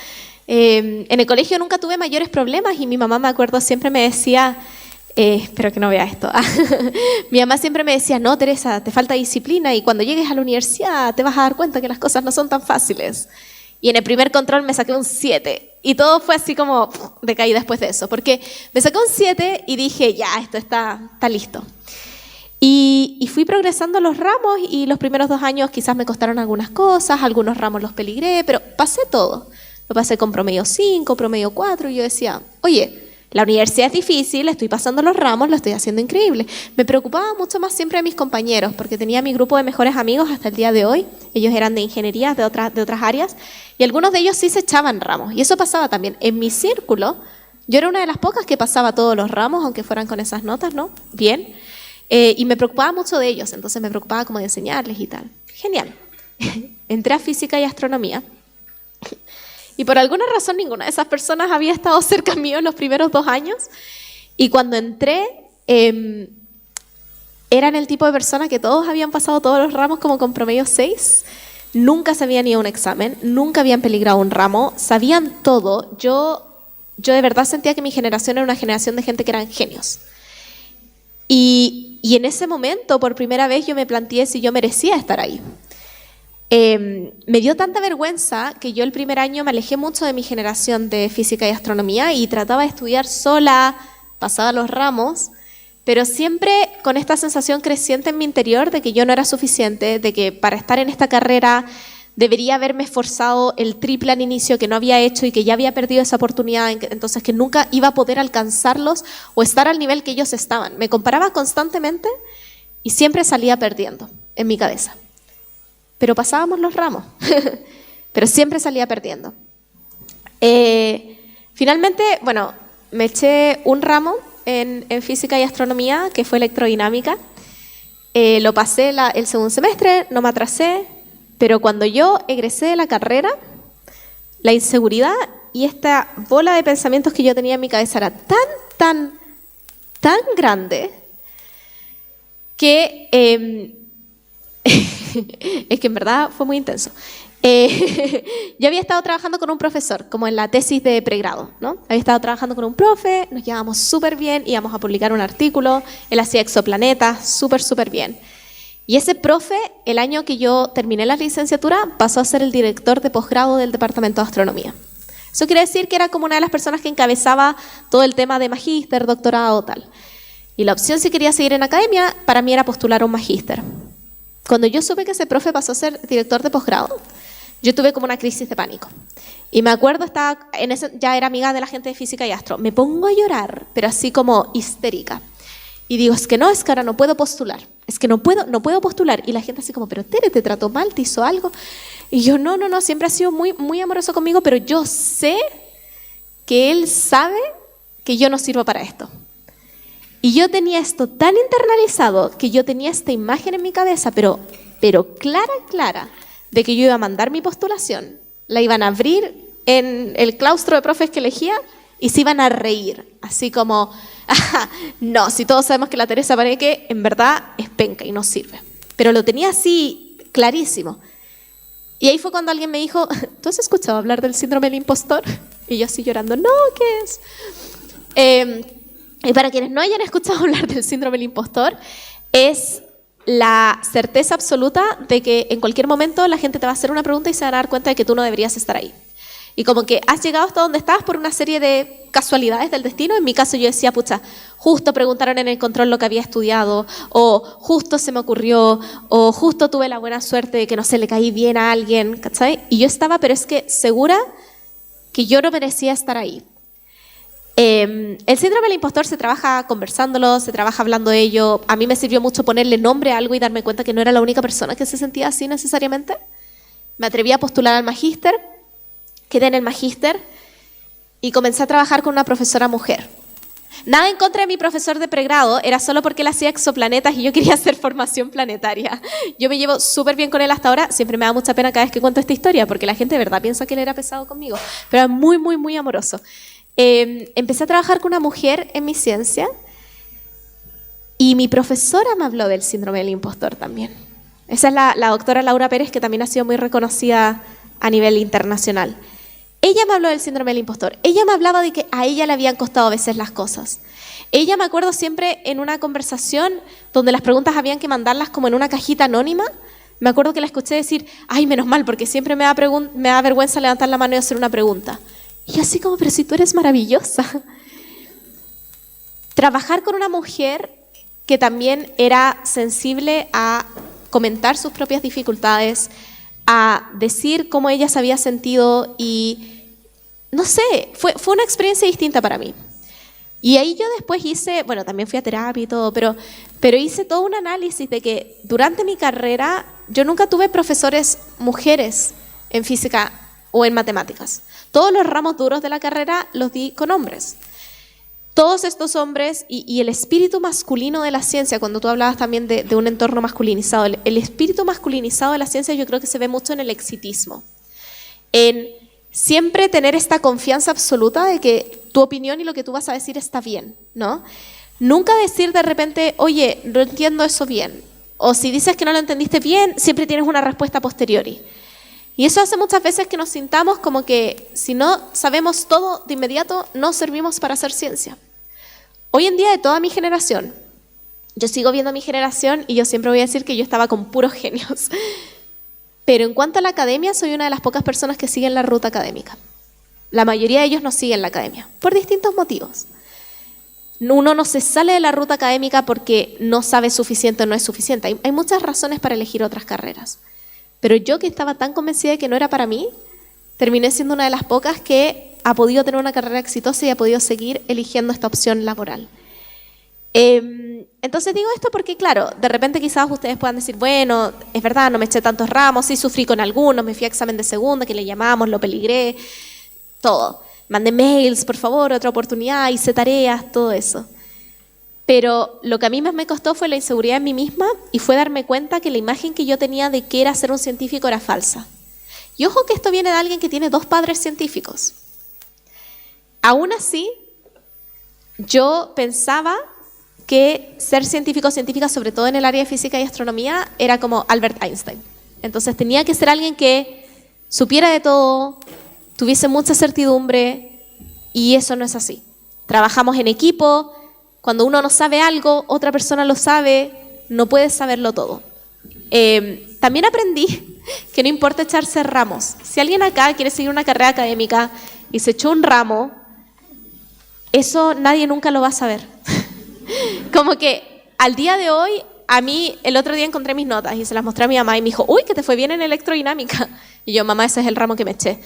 En el colegio nunca tuve mayores problemas y mi mamá, me acuerdo, siempre me decía, espero que no vea esto, mi mamá siempre me decía, no, Teresa, te falta disciplina y cuando llegues a la universidad te vas a dar cuenta que las cosas no son tan fáciles. Y en el primer control me saqué un 7 y todo fue así como decaí después de eso, porque me saqué un 7 y dije, ya, esto está listo. Y fui progresando los ramos y los primeros 2 años quizás me costaron algunas cosas, algunos ramos los peligré, pero pasé todo. Lo pasé con promedio 5, promedio 4 y yo decía, oye, la universidad es difícil, estoy pasando los ramos, lo estoy haciendo increíble. Me preocupaba mucho más siempre de mis compañeros, porque tenía mi grupo de mejores amigos hasta el día de hoy. Ellos eran de ingeniería, de otras áreas, y algunos de ellos sí se echaban ramos. Y eso pasaba también. En mi círculo, yo era una de las pocas que pasaba todos los ramos, aunque fueran con esas notas, ¿no? Bien. Y me preocupaba mucho de ellos, entonces me preocupaba como de enseñarles y tal. Genial. Entré a física y astronomía. Y por alguna razón ninguna de esas personas había estado cerca mío en los primeros 2 años. Y cuando entré, eran el tipo de persona que todos habían pasado todos los ramos como con promedio 6. Nunca se habían ido a un examen, nunca habían peligrado un ramo, sabían todo. Yo de verdad sentía que mi generación era una generación de gente que eran genios. Y en ese momento, por primera vez, yo me planteé si yo merecía estar ahí. Me dio tanta vergüenza que yo el primer año me alejé mucho de mi generación de física y astronomía y trataba de estudiar sola, pasaba los ramos, pero siempre con esta sensación creciente en mi interior de que yo no era suficiente, de que para estar en esta carrera debería haberme esforzado el triple al inicio que no había hecho y que ya había perdido esa oportunidad, entonces que nunca iba a poder alcanzarlos o estar al nivel que ellos estaban. Me comparaba constantemente y siempre salía perdiendo en mi cabeza. Pero pasábamos los ramos, pero siempre salía perdiendo. Finalmente, bueno, me eché un ramo en física y astronomía, que fue electrodinámica. Lo pasé el segundo semestre, no me atrasé, pero cuando yo egresé de la carrera, la inseguridad y esta bola de pensamientos que yo tenía en mi cabeza era tan grande que... es que en verdad fue muy intenso. Yo había estado trabajando con un profesor, como en la tesis de pregrado, ¿no? Había estado trabajando con un profe, nos llevábamos súper bien, íbamos a publicar un artículo, él hacía exoplanetas, súper bien. Y ese profe, el año que yo terminé la licenciatura, pasó a ser el director de posgrado del Departamento de Astronomía. Eso quiere decir que era como una de las personas que encabezaba todo el tema de magíster, doctorado, tal. Y la opción, si quería seguir en academia, para mí era postular a un magíster. Cuando yo supe que ese profe pasó a ser director de posgrado, yo tuve como una crisis de pánico. Y me acuerdo, ya era amiga de la gente de física y astro. Me pongo a llorar, pero así como histérica. Y digo, es que ahora no puedo postular. Es que no puedo postular. Y la gente así como, pero Tere, ¿te trató mal? ¿Te hizo algo? Y yo, no, siempre ha sido muy, muy amoroso conmigo, pero yo sé que él sabe que yo no sirvo para esto. Y yo tenía esto tan internalizado que yo tenía esta imagen en mi cabeza, pero clara, de que yo iba a mandar mi postulación, la iban a abrir en el claustro de profes que elegía y se iban a reír, así como, no, si todos sabemos que la Teresa Paneque en verdad es penca y no sirve. Pero lo tenía así clarísimo. Y ahí fue cuando alguien me dijo, ¿tú has escuchado hablar del síndrome del impostor? Y yo así llorando, no, ¿qué es? Y para quienes no hayan escuchado hablar del síndrome del impostor, es la certeza absoluta de que en cualquier momento la gente te va a hacer una pregunta y se van a dar cuenta de que tú no deberías estar ahí. Y como que has llegado hasta donde estás por una serie de casualidades del destino. En mi caso yo decía, pucha, justo preguntaron en el control lo que había estudiado, o justo se me ocurrió, o justo tuve la buena suerte de que, no sé, le caí bien a alguien, ¿cachai? Y yo estaba, pero es que segura que yo no merecía estar ahí. El síndrome del impostor se trabaja conversándolo, se trabaja hablando de ello. A mí me sirvió mucho ponerle nombre a algo y darme cuenta que no era la única persona que se sentía así necesariamente. Me atreví a postular al magíster, quedé en el magíster y comencé a trabajar con una profesora mujer. Nada en contra de mi profesor de pregrado, era solo porque él hacía exoplanetas y yo quería hacer formación planetaria. Yo me llevo súper bien con él hasta ahora, siempre me da mucha pena cada vez que cuento esta historia, porque la gente de verdad piensa que él era pesado conmigo, pero era muy, muy, muy amoroso. Empecé a trabajar con una mujer en mi ciencia y mi profesora me habló del síndrome del impostor también. Esa es la doctora Laura Pérez, que también ha sido muy reconocida a nivel internacional. Ella me habló del síndrome del impostor. Ella me hablaba de que a ella le habían costado a veces las cosas. Ella, me acuerdo siempre en una conversación donde las preguntas habían que mandarlas como en una cajita anónima, me acuerdo que la escuché decir, ay, menos mal, porque siempre me da vergüenza levantar la mano y hacer una pregunta. Y así como, pero si tú eres maravillosa. Trabajar con una mujer que también era sensible a comentar sus propias dificultades, a decir cómo ella se había sentido y, no sé, fue una experiencia distinta para mí. Y ahí yo después hice, bueno, también fui a terapia y todo, pero hice todo un análisis de que durante mi carrera yo nunca tuve profesores mujeres en física o en matemáticas. Todos los ramos duros de la carrera los di con hombres. Todos estos hombres y el espíritu masculino de la ciencia, cuando tú hablabas también de un entorno masculinizado, el espíritu masculinizado de la ciencia yo creo que se ve mucho en el exitismo. En siempre tener esta confianza absoluta de que tu opinión y lo que tú vas a decir está bien, ¿no? Nunca decir de repente, oye, no entiendo eso bien. O si dices que no lo entendiste bien, siempre tienes una respuesta a posteriori. Y eso hace muchas veces que nos sintamos como que si no sabemos todo de inmediato, no servimos para hacer ciencia. Hoy en día, de toda mi generación, yo sigo viendo a mi generación y yo siempre voy a decir que yo estaba con puros genios. Pero en cuanto a la academia, soy una de las pocas personas que siguen la ruta académica. La mayoría de ellos no siguen la academia, por distintos motivos. Uno no se sale de la ruta académica porque no sabe suficiente o no es suficiente. Hay muchas razones para elegir otras carreras. Pero yo, que estaba tan convencida de que no era para mí, terminé siendo una de las pocas que ha podido tener una carrera exitosa y ha podido seguir eligiendo esta opción laboral. Entonces digo esto porque, claro, de repente quizás ustedes puedan decir, bueno, es verdad, no me eché tantos ramos, sí sufrí con algunos, me fui a examen de segunda, que le llamamos, lo peligré, todo. Mandé mails, por favor, otra oportunidad, hice tareas, todo eso. Pero lo que a mí más me costó fue la inseguridad en mí misma y fue darme cuenta que la imagen que yo tenía de qué era ser un científico era falsa. Y ojo que esto viene de alguien que tiene 2 padres científicos. Aún así, yo pensaba que ser científico o científica, sobre todo en el área de física y astronomía, era como Albert Einstein. Entonces tenía que ser alguien que supiera de todo, tuviese mucha certidumbre, y eso no es así. Trabajamos en equipo. Cuando uno no sabe algo, otra persona lo sabe, no puedes saberlo todo. También aprendí que no importa echarse ramos. Si alguien acá quiere seguir una carrera académica y se echó un ramo, eso nadie nunca lo va a saber. Como que al día de hoy, a mí el otro día encontré mis notas y se las mostré a mi mamá y me dijo, uy, que te fue bien en electrodinámica. Y yo, mamá, ese es el ramo que me eché.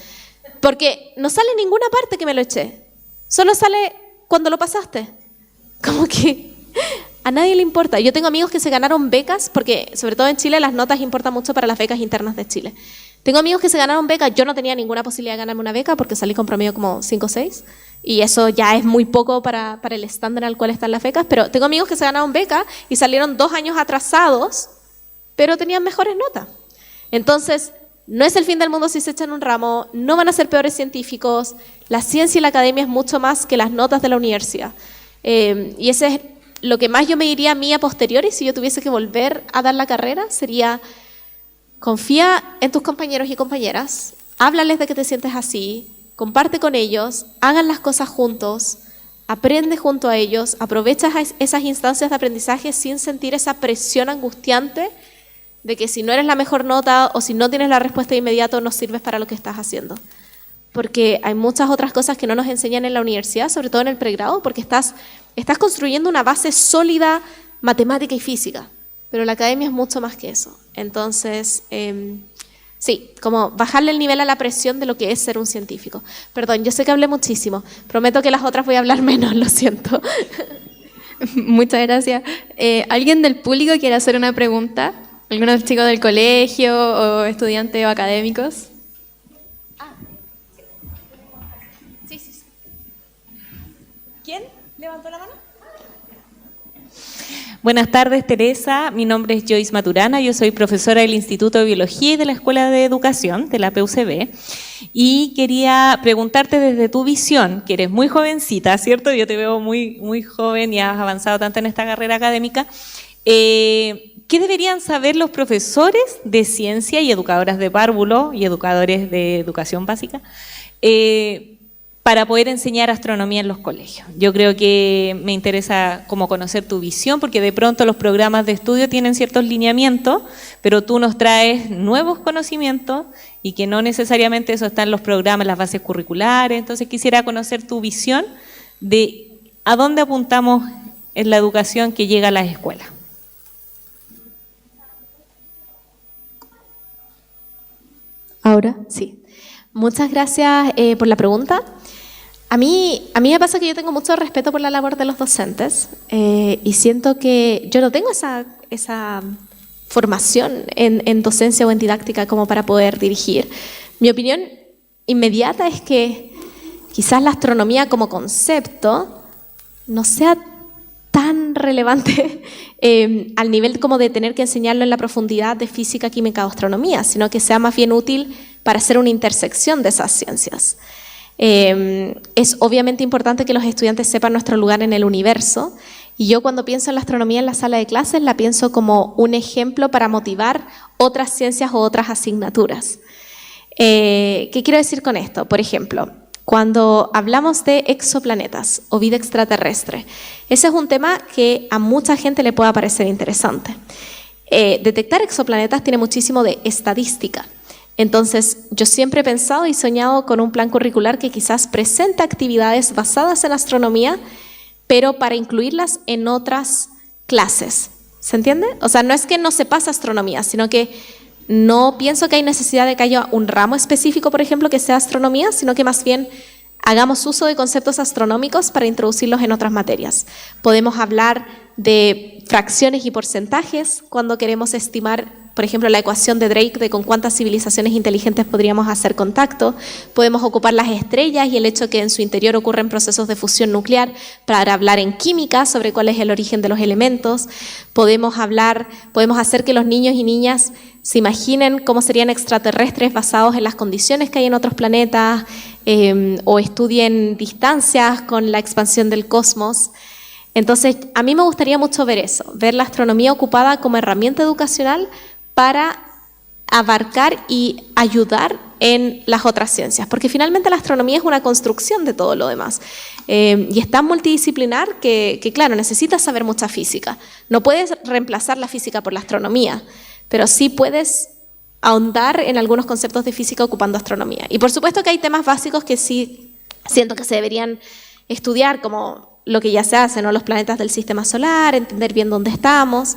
Porque no sale en ninguna parte que me lo eché. Solo sale cuando lo pasaste. Como que a nadie le importa. Yo tengo amigos que se ganaron becas, porque sobre todo en Chile las notas importan mucho para las becas internas de Chile. Tengo amigos que se ganaron becas, yo no tenía ninguna posibilidad de ganarme una beca porque salí con promedio como 5 o 6, y eso ya es muy poco para el estándar al cual están las becas, pero tengo amigos que se ganaron becas y salieron 2 años atrasados, pero tenían mejores notas. Entonces, no es el fin del mundo si se echan un ramo, no van a ser peores científicos, la ciencia y la academia es mucho más que las notas de la universidad. Y ese es lo que más yo me diría a mí a posteriori, si yo tuviese que volver a dar la carrera, sería: confía en tus compañeros y compañeras, háblales de que te sientes así, comparte con ellos, hagan las cosas juntos, aprende junto a ellos, aprovecha esas instancias de aprendizaje sin sentir esa presión angustiante de que si no eres la mejor nota o si no tienes la respuesta de inmediato no sirves para lo que estás haciendo. Porque hay muchas otras cosas que no nos enseñan en la universidad, sobre todo en el pregrado, porque estás construyendo una base sólida matemática y física, pero la academia es mucho más que eso. Entonces, sí, como bajarle el nivel a la presión de lo que es ser un científico. Perdón, yo sé que hablé muchísimo, prometo que las otras voy a hablar menos, lo siento. Muchas gracias. ¿Alguien del público quiere hacer una pregunta? ¿Algunos chicos del colegio o estudiantes o académicos? ¿Quién levantó la mano? Buenas tardes, Teresa. Mi nombre es Joyce Maturana. Yo soy profesora del Instituto de Biología y de la Escuela de Educación de la PUCB. Y quería preguntarte desde tu visión, que eres muy jovencita, ¿cierto? Yo te veo muy, muy joven y has avanzado tanto en esta carrera académica. ¿Qué deberían saber los profesores de ciencia y educadoras de párvulo y educadores de educación básica para poder enseñar astronomía en los colegios? Yo creo que me interesa como conocer tu visión, porque de pronto los programas de estudio tienen ciertos lineamientos, pero tú nos traes nuevos conocimientos y que no necesariamente eso está en los programas, las bases curriculares. Entonces quisiera conocer tu visión de a dónde apuntamos en la educación que llega a las escuelas. Ahora, sí. Muchas gracias por la pregunta. A mí me pasa que yo tengo mucho respeto por la labor de los docentes y siento que yo no tengo esa formación en docencia o en didáctica como para poder dirigir. Mi opinión inmediata es que quizás la astronomía como concepto no sea tan relevante al nivel como de tener que enseñarlo en la profundidad de física, química o astronomía, sino que sea más bien útil para hacer una intersección de esas ciencias. Es obviamente importante que los estudiantes sepan nuestro lugar en el universo, y yo cuando pienso en la astronomía en la sala de clases la pienso como un ejemplo para motivar otras ciencias o otras asignaturas. ¿Qué quiero decir con esto? Por ejemplo, cuando hablamos de exoplanetas o vida extraterrestre, ese es un tema que a mucha gente le puede parecer interesante. Detectar exoplanetas tiene muchísimo de estadística. Entonces, yo siempre he pensado y soñado con un plan curricular que quizás presente actividades basadas en astronomía, pero para incluirlas en otras clases. ¿Se entiende? O sea, no es que no se pase astronomía, sino que no pienso que hay necesidad de que haya un ramo específico, por ejemplo, que sea astronomía, sino que más bien hagamos uso de conceptos astronómicos para introducirlos en otras materias. Podemos hablar de fracciones y porcentajes cuando queremos estimar, por ejemplo, la ecuación de Drake de con cuántas civilizaciones inteligentes podríamos hacer contacto. Podemos ocupar las estrellas y el hecho que en su interior ocurren procesos de fusión nuclear para hablar en química sobre cuál es el origen de los elementos. Podemos hacer que los niños y niñas se imaginen cómo serían extraterrestres basados en las condiciones que hay en otros planetas, o estudien distancias con la expansión del cosmos. Entonces, a mí me gustaría mucho ver eso, ver la astronomía ocupada como herramienta educacional para abarcar y ayudar en las otras ciencias, porque finalmente la astronomía es una construcción de todo lo demás, y es tan multidisciplinar que claro, necesitas saber mucha física. No puedes reemplazar la física por la astronomía, pero sí puedes ahondar en algunos conceptos de física ocupando astronomía. Y por supuesto que hay temas básicos que sí siento que se deberían estudiar, como lo que ya se hace, ¿no? Los planetas del sistema solar, entender bien dónde estamos,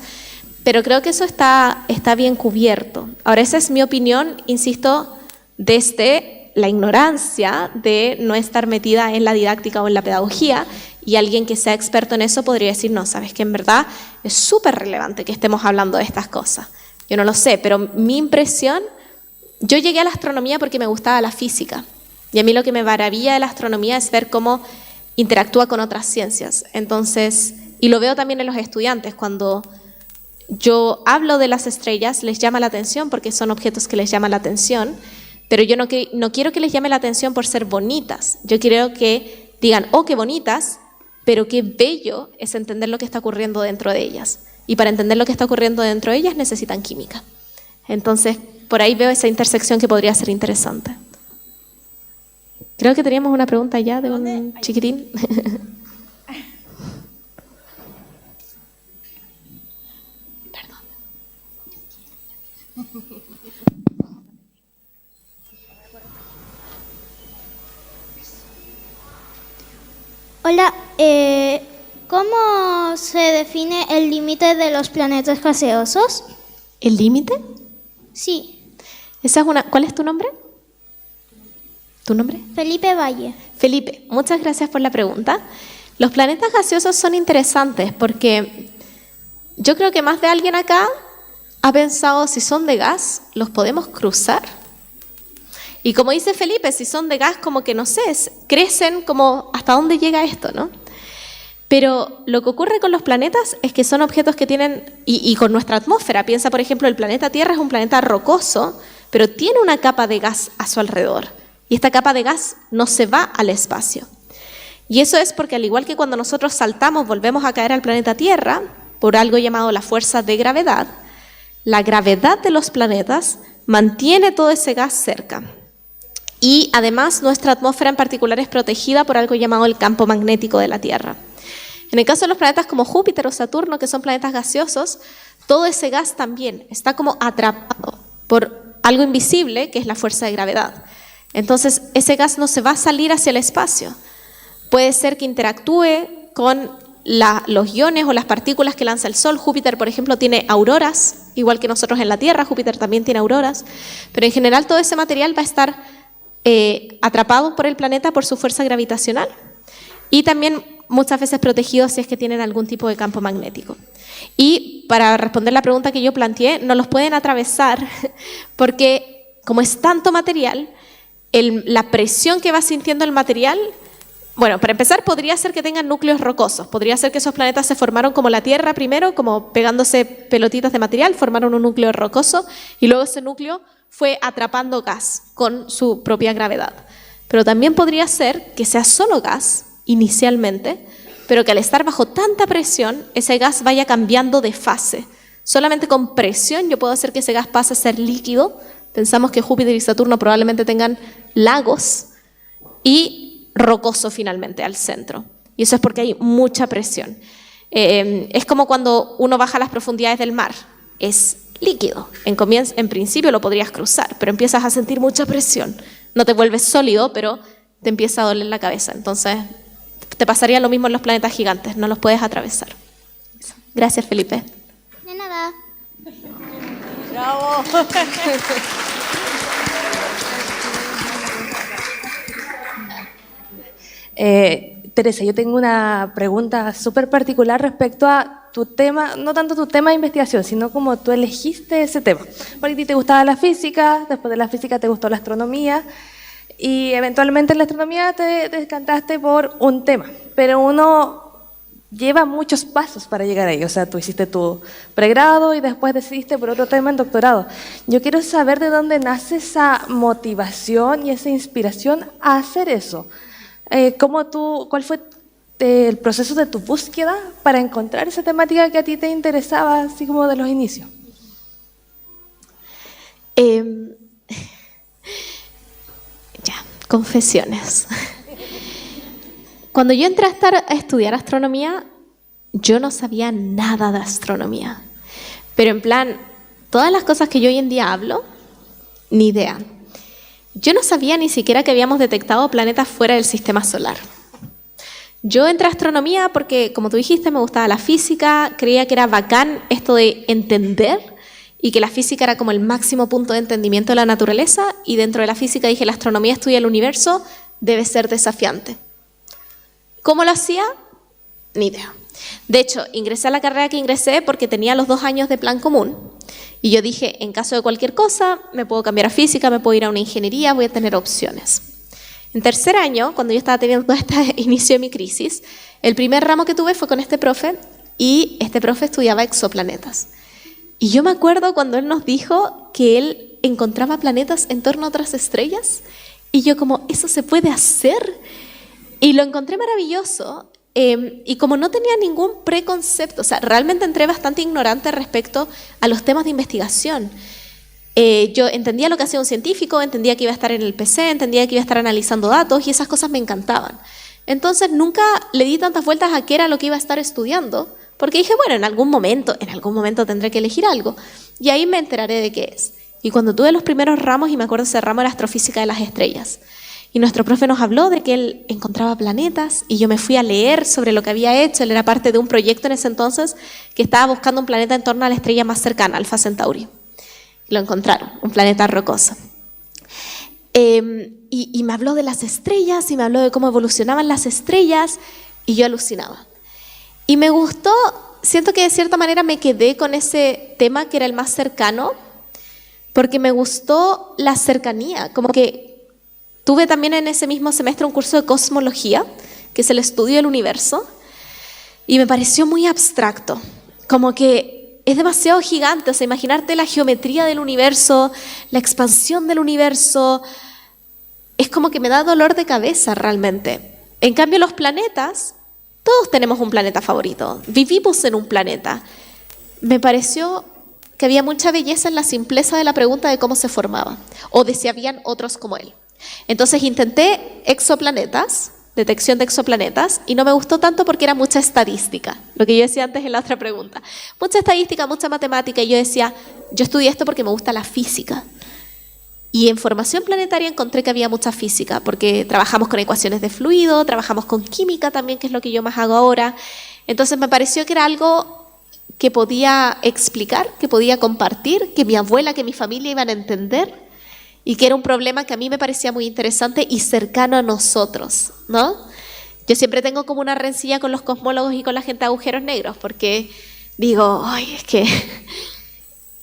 pero creo que eso está bien cubierto. Ahora, esa es mi opinión, insisto, desde la ignorancia de no estar metida en la didáctica o en la pedagogía, y alguien que sea experto en eso podría decir, no, sabes que en verdad es súper relevante que estemos hablando de estas cosas. Yo no lo sé, pero mi impresión, yo llegué a la astronomía porque me gustaba la física. Y a mí lo que me maravilla de la astronomía es ver cómo interactúa con otras ciencias. Entonces, y lo veo también en los estudiantes, cuando yo hablo de las estrellas, les llama la atención porque son objetos que les llaman la atención, pero yo no quiero que les llame la atención por ser bonitas. Yo quiero que digan, oh, qué bonitas, pero qué bello es entender lo que está ocurriendo dentro de ellas. Y para entender lo que está ocurriendo dentro de ellas necesitan química. Entonces, por ahí veo esa intersección que podría ser interesante. Creo que teníamos una pregunta ya de un chiquitín. Hola, ¿cómo se define el límite de los planetas gaseosos? ¿El límite? Sí. ¿Cuál es tu nombre? ¿Tu nombre? Felipe Valle. Felipe, muchas gracias por la pregunta. Los planetas gaseosos son interesantes porque yo creo que más de alguien acá ha pensado, si son de gas, ¿los podemos cruzar? Y como dice Felipe, si son de gas, como que no sé, crecen como hasta dónde llega esto, ¿no? Pero lo que ocurre con los planetas es que son objetos que tienen, y con nuestra atmósfera, piensa por ejemplo, el planeta Tierra es un planeta rocoso, pero tiene una capa de gas a su alrededor. Y esta capa de gas no se va al espacio. Y eso es porque al igual que cuando nosotros saltamos, volvemos a caer al planeta Tierra, por algo llamado la fuerza de gravedad, la gravedad de los planetas mantiene todo ese gas cerca. Y además nuestra atmósfera en particular es protegida por algo llamado el campo magnético de la Tierra. En el caso de los planetas como Júpiter o Saturno, que son planetas gaseosos, todo ese gas también está como atrapado por algo invisible, que es la fuerza de gravedad. Entonces, ese gas no se va a salir hacia el espacio. Puede ser que interactúe con los iones o las partículas que lanza el Sol. Júpiter, por ejemplo, tiene auroras, igual que nosotros en la Tierra, Júpiter también tiene auroras, pero en general todo ese material va a estar atrapado por el planeta por su fuerza gravitacional y también muchas veces protegidos si es que tienen algún tipo de campo magnético. Y para responder la pregunta que yo planteé, no los pueden atravesar porque como es tanto material, la presión que va sintiendo el material, bueno, para empezar podría ser que tengan núcleos rocosos, podría ser que esos planetas se formaron como la Tierra primero, como pegándose pelotitas de material, formaron un núcleo rocoso y luego ese núcleo fue atrapando gas con su propia gravedad. Pero también podría ser que sea solo gas inicialmente, pero que al estar bajo tanta presión, ese gas vaya cambiando de fase. Solamente con presión yo puedo hacer que ese gas pase a ser líquido. Pensamos que Júpiter y Saturno probablemente tengan lagos y rocoso finalmente al centro. Y eso es porque hay mucha presión. Es como cuando uno baja a las profundidades del mar. Es líquido. En principio lo podrías cruzar, pero empiezas a sentir mucha presión. No te vuelves sólido, pero te empieza a doler la cabeza. Entonces, te pasaría lo mismo en los planetas gigantes, no los puedes atravesar. Gracias, Felipe. De nada. ¡Bravo! Teresa, yo tengo una pregunta súper particular respecto a tu tema, no tanto tu tema de investigación, sino como tú elegiste ese tema. Porque a ti te gustaba la física, después de la física te gustó la astronomía y eventualmente en la astronomía te decantaste por un tema, pero uno lleva muchos pasos para llegar ahí. O sea, tú hiciste tu pregrado y después decidiste por otro tema en doctorado. Yo quiero saber de dónde nace esa motivación y esa inspiración a hacer eso. ¿Cuál fue el proceso de tu búsqueda para encontrar esa temática que a ti te interesaba, así como de los inicios? Confesiones. Cuando yo entré a estudiar astronomía, yo no sabía nada de astronomía. Pero en plan, todas las cosas que yo hoy en día hablo, ni idea. Yo no sabía ni siquiera que habíamos detectado planetas fuera del sistema solar. Yo entré a astronomía porque, como tú dijiste, me gustaba la física, creía que era bacán esto de entender y que la física era como el máximo punto de entendimiento de la naturaleza, y dentro de la física dije, la astronomía estudia el universo, debe ser desafiante. ¿Cómo lo hacía? Ni idea. De hecho, ingresé a la carrera que ingresé porque tenía los 2 años de plan común. Y yo dije, en caso de cualquier cosa, me puedo cambiar a física, me puedo ir a una ingeniería, voy a tener opciones. En tercer año, cuando yo estaba teniendo este inicio de mi crisis, el primer ramo que tuve fue con este profe, y este profe estudiaba exoplanetas. Y yo me acuerdo cuando él nos dijo que él encontraba planetas en torno a otras estrellas, y yo como, ¿eso se puede hacer? Y lo encontré maravilloso. Y como no tenía ningún preconcepto, o sea, realmente entré bastante ignorante respecto a los temas de investigación. Yo entendía lo que hacía un científico, entendía que iba a estar en el PC, entendía que iba a estar analizando datos y esas cosas me encantaban. Entonces nunca le di tantas vueltas a qué era lo que iba a estar estudiando, porque dije, bueno, en algún momento tendré que elegir algo. Y ahí me enteraré de qué es. Y cuando tuve los primeros ramos, y me acuerdo ese ramo era astrofísica de las estrellas, y nuestro profe nos habló de que él encontraba planetas y yo me fui a leer sobre lo que había hecho. Él era parte de un proyecto en ese entonces que estaba buscando un planeta en torno a la estrella más cercana, Alpha Centauri. Y lo encontraron, un planeta rocoso. Y me habló de las estrellas y me habló de cómo evolucionaban las estrellas y yo alucinaba. Y me gustó, siento que de cierta manera me quedé con ese tema que era el más cercano porque me gustó la cercanía, como que tuve también en ese mismo semestre un curso de cosmología, que es el estudio del universo, y me pareció muy abstracto, como que es demasiado gigante, o sea, imaginarte la geometría del universo, la expansión del universo, es como que me da dolor de cabeza realmente. En cambio, los planetas, todos tenemos un planeta favorito, vivimos en un planeta. Me pareció que había mucha belleza en la simpleza de la pregunta de cómo se formaba, o de si habían otros como él. Entonces intenté exoplanetas, detección de exoplanetas, y no me gustó tanto porque era mucha estadística, lo que yo decía antes en la otra pregunta. Mucha estadística, mucha matemática, y yo decía, yo estudié esto porque me gusta la física. Y en formación planetaria encontré que había mucha física, porque trabajamos con ecuaciones de fluido, trabajamos con química también, que es lo que yo más hago ahora. Entonces me pareció que era algo que podía explicar, que podía compartir, que mi abuela, que mi familia iban a entender, y que era un problema que a mí me parecía muy interesante y cercano a nosotros, ¿no? Yo siempre tengo como una rencilla con los cosmólogos y con la gente de agujeros negros, porque digo, ay, es que,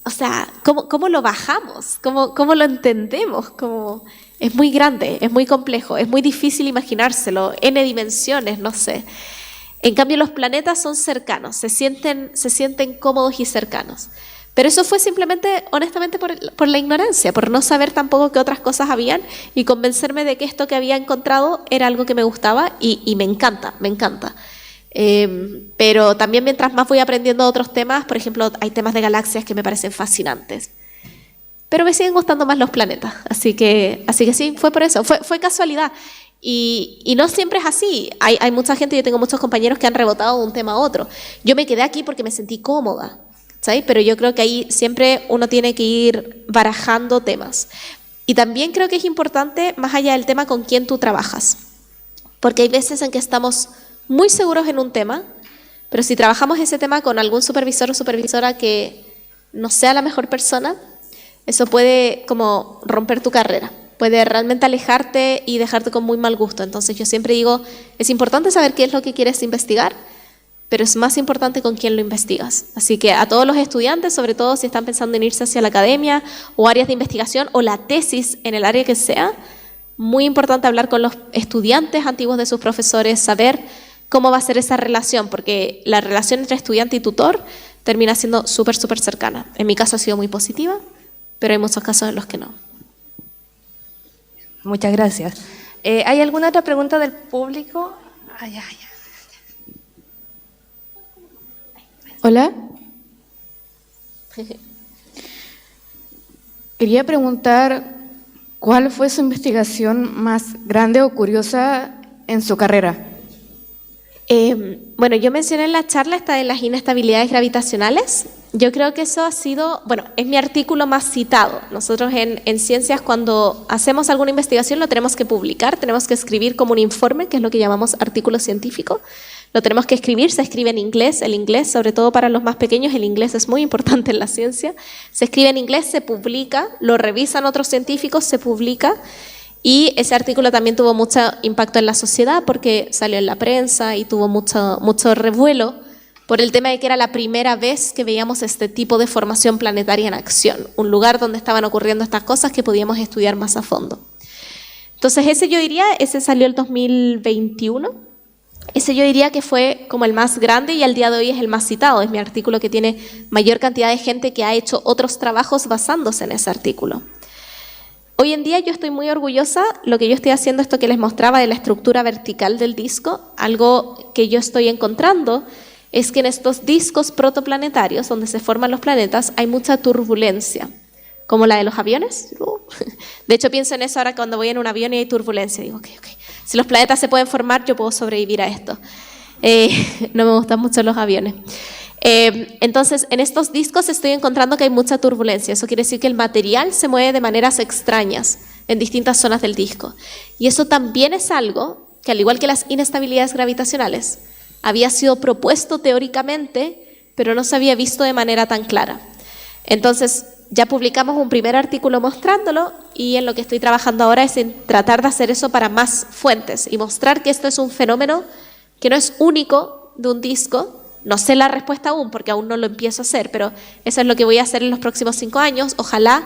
o sea, ¿cómo lo bajamos? ¿Cómo lo entendemos? Es muy grande, es muy complejo, es muy difícil imaginárselo, n dimensiones, no sé. En cambio, los planetas son cercanos, se sienten cómodos y cercanos. Pero eso fue simplemente, honestamente, por la ignorancia, por no saber tampoco qué otras cosas habían y convencerme de que esto que había encontrado era algo que me gustaba y me encanta, me encanta. Pero también mientras más voy aprendiendo otros temas, por ejemplo, hay temas de galaxias que me parecen fascinantes. Pero me siguen gustando más los planetas, así que sí, fue por eso, fue casualidad. Y no siempre es así, hay mucha gente, yo tengo muchos compañeros que han rebotado de un tema a otro. Yo me quedé aquí porque me sentí cómoda, ¿sabes? Pero yo creo que ahí siempre uno tiene que ir barajando temas. Y también creo que es importante, más allá del tema, con quién tú trabajas. Porque hay veces en que estamos muy seguros en un tema, pero si trabajamos ese tema con algún supervisor o supervisora que no sea la mejor persona, eso puede como romper tu carrera. Puede realmente alejarte y dejarte con muy mal gusto. Entonces yo siempre digo, es importante saber qué es lo que quieres investigar, pero es más importante con quién lo investigas. Así que a todos los estudiantes, sobre todo si están pensando en irse hacia la academia o áreas de investigación o la tesis en el área que sea, muy importante hablar con los estudiantes antiguos de sus profesores, saber cómo va a ser esa relación, porque la relación entre estudiante y tutor termina siendo súper, súper cercana. En mi caso ha sido muy positiva, pero hay muchos casos en los que no. Muchas gracias. ¿Hay alguna otra pregunta del público? Hola. Quería preguntar cuál fue su investigación más grande o curiosa en su carrera. Bueno, yo mencioné en la charla esta de las inestabilidades gravitacionales. Yo creo que eso ha sido, bueno, es mi artículo más citado. Nosotros en ciencias, cuando hacemos alguna investigación, lo tenemos que publicar, tenemos que escribir como un informe, que es lo que llamamos artículo científico. Lo tenemos que escribir, se escribe en inglés. El inglés, sobre todo para los más pequeños, el inglés es muy importante en la ciencia. Se escribe en inglés, se publica, lo revisan otros científicos, se publica. Y ese artículo también tuvo mucho impacto en la sociedad porque salió en la prensa y tuvo mucho revuelo por el tema de que era la primera vez que veíamos este tipo de formación planetaria en acción, un lugar donde estaban ocurriendo estas cosas que podíamos estudiar más a fondo. Entonces ese salió el 2021, ese yo diría que fue como el más grande y al día de hoy es el más citado, es mi artículo que tiene mayor cantidad de gente que ha hecho otros trabajos basándose en ese artículo. Hoy en día yo estoy muy orgullosa, lo que yo estoy haciendo, esto que les mostraba de la estructura vertical del disco, algo que yo estoy encontrando es que en estos discos protoplanetarios, donde se forman los planetas, hay mucha turbulencia, como la de los aviones. De hecho, pienso en eso ahora cuando voy en un avión y hay turbulencia. Digo, ok, si los planetas se pueden formar, yo puedo sobrevivir a esto. No me gustan mucho los aviones. Entonces, en estos discos estoy encontrando que hay mucha turbulencia. Eso quiere decir que el material se mueve de maneras extrañas en distintas zonas del disco. Y eso también es algo que, al igual que las inestabilidades gravitacionales, había sido propuesto teóricamente, pero no se había visto de manera tan clara. Entonces, ya publicamos un primer artículo mostrándolo y en lo que estoy trabajando ahora es en tratar de hacer eso para más fuentes y mostrar que esto es un fenómeno que no es único de un disco. No sé la respuesta aún porque aún no lo empiezo a hacer, pero eso es lo que voy a hacer en los próximos 5 años. Ojalá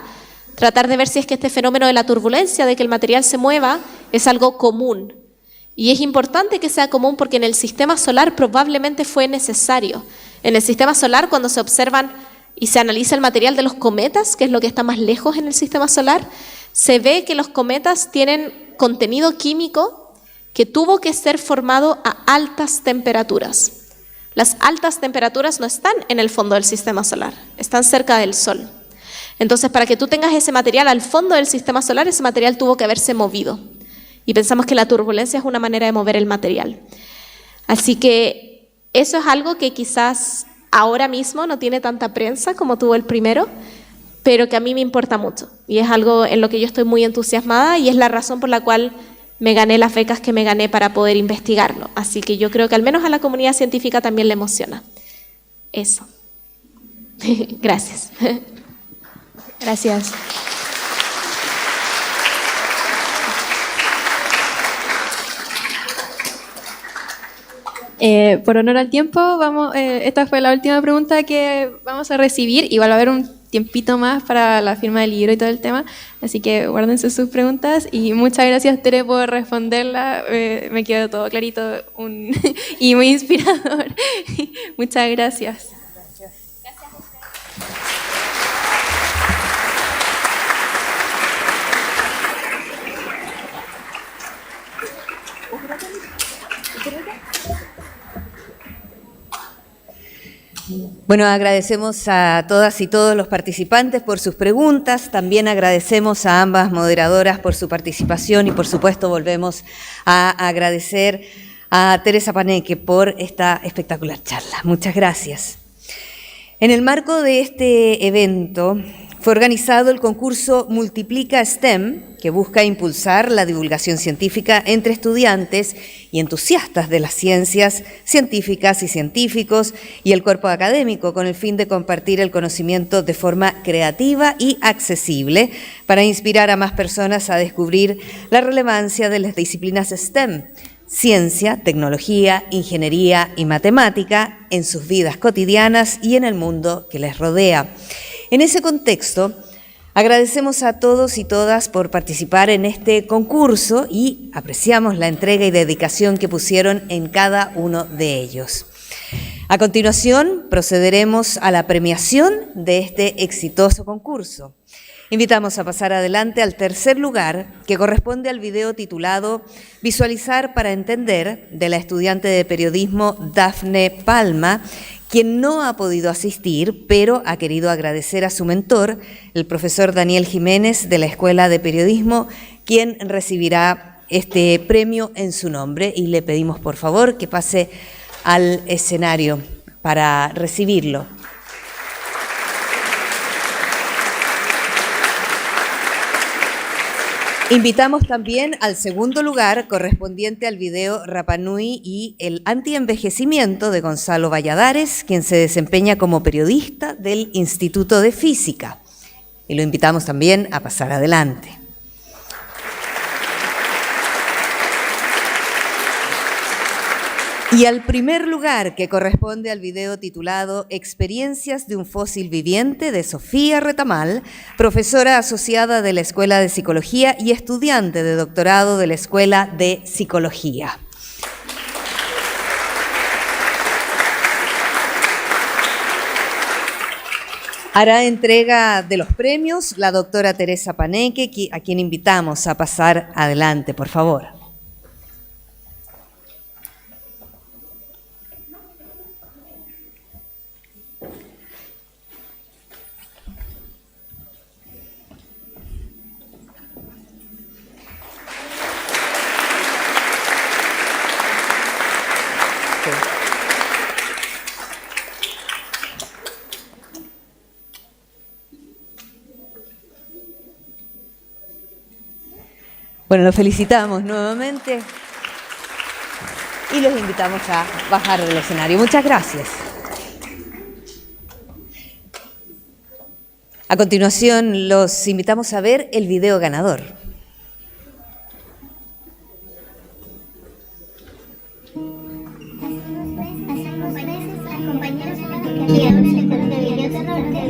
tratar de ver si es que este fenómeno de la turbulencia, de que el material se mueva, es algo común. Y es importante que sea común porque en el sistema solar probablemente fue necesario. En el sistema solar, cuando se observan y se analiza el material de los cometas, que es lo que está más lejos en el sistema solar, se ve que los cometas tienen contenido químico que tuvo que ser formado a altas temperaturas. Las altas temperaturas no están en el fondo del sistema solar, están cerca del Sol. Entonces, para que tú tengas ese material al fondo del sistema solar, ese material tuvo que haberse movido. Y pensamos que la turbulencia es una manera de mover el material. Así que eso es algo que quizás ahora mismo no tiene tanta prensa como tuvo el primero, pero que a mí me importa mucho. Y es algo en lo que yo estoy muy entusiasmada y es la razón por la cual me gané las becas que me gané para poder investigarlo. Así que yo creo que al menos a la comunidad científica también le emociona. Eso. Gracias. Gracias. Por honor al tiempo, esta fue la última pregunta que vamos a recibir. Igual va a haber un tiempito más para la firma del libro y todo el tema, así que guárdense sus preguntas y muchas gracias, Tere, por responderla. Me quedó todo clarito y muy inspirador. Muchas gracias. Bueno, agradecemos a todas y todos los participantes por sus preguntas, también agradecemos a ambas moderadoras por su participación y por supuesto volvemos a agradecer a Teresa Paneque por esta espectacular charla. Muchas gracias. En el marco de este evento fue organizado el concurso Multiplica STEM, que busca impulsar la divulgación científica entre estudiantes y entusiastas de las ciencias, científicas y científicos y el cuerpo académico, con el fin de compartir el conocimiento de forma creativa y accesible para inspirar a más personas a descubrir la relevancia de las disciplinas STEM, ciencia, tecnología, ingeniería y matemática en sus vidas cotidianas y en el mundo que les rodea. En ese contexto, agradecemos a todos y todas por participar en este concurso y apreciamos la entrega y dedicación que pusieron en cada uno de ellos. A continuación, procederemos a la premiación de este exitoso concurso. Invitamos a pasar adelante al tercer lugar, que corresponde al video titulado Visualizar para entender, de la estudiante de periodismo Dafne Palma, quien no ha podido asistir, pero ha querido agradecer a su mentor, el profesor Daniel Jiménez, de la Escuela de Periodismo, quien recibirá este premio en su nombre. Y le pedimos, por favor, que pase al escenario para recibirlo. Invitamos también al segundo lugar, correspondiente al video Rapa Nui y el antienvejecimiento, de Gonzalo Valladares, quien se desempeña como periodista del Instituto de Física. Y lo invitamos también a pasar adelante. Y al primer lugar, que corresponde al video titulado Experiencias de un fósil viviente, de Sofía Retamal, profesora asociada de la Escuela de Psicología y estudiante de doctorado de la Escuela de Psicología. Hará entrega de los premios la doctora Teresa Paneque, a quien invitamos a pasar adelante, por favor. Bueno, los felicitamos nuevamente y los invitamos a bajar del escenario. Muchas gracias. A continuación, los invitamos a ver el video ganador.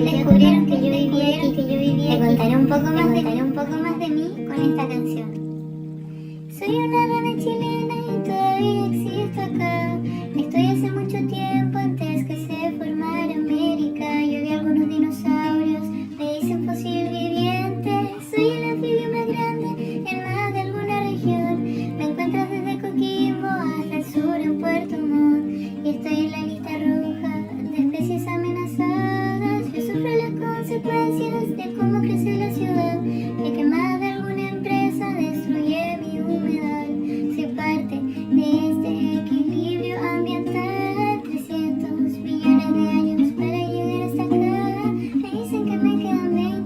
Descubrieron que yo vivía aquí, Te contaré un poco más de mí con esta canción. Soy una rana chilena y todavía existo acá. Estoy hace mucho tiempo antes que se formara América. Yo vi algunos dinosaurios, me dicen fósil viviente. Soy el anfibio más grande en más de alguna región. Me encuentras desde Coquimbo hasta el sur en Puerto Montt. Y estoy en la lista roja de especies amenazadas. Yo sufro las consecuencias de cómo crece la ciudad. Y que más de alguna empresa destruye mi humedal. Soy parte de este equilibrio ambiental. 300 millones de años para llegar hasta acá. Me dicen que me quedan 20.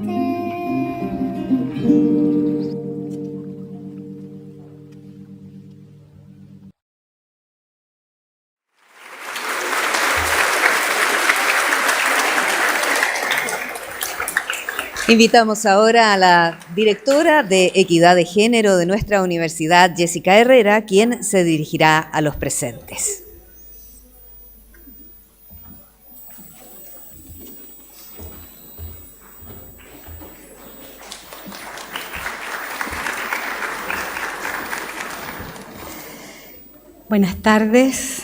Invitamos ahora a la directora de Equidad de Género de nuestra universidad, Jessica Herrera, quien se dirigirá a los presentes. Buenas tardes.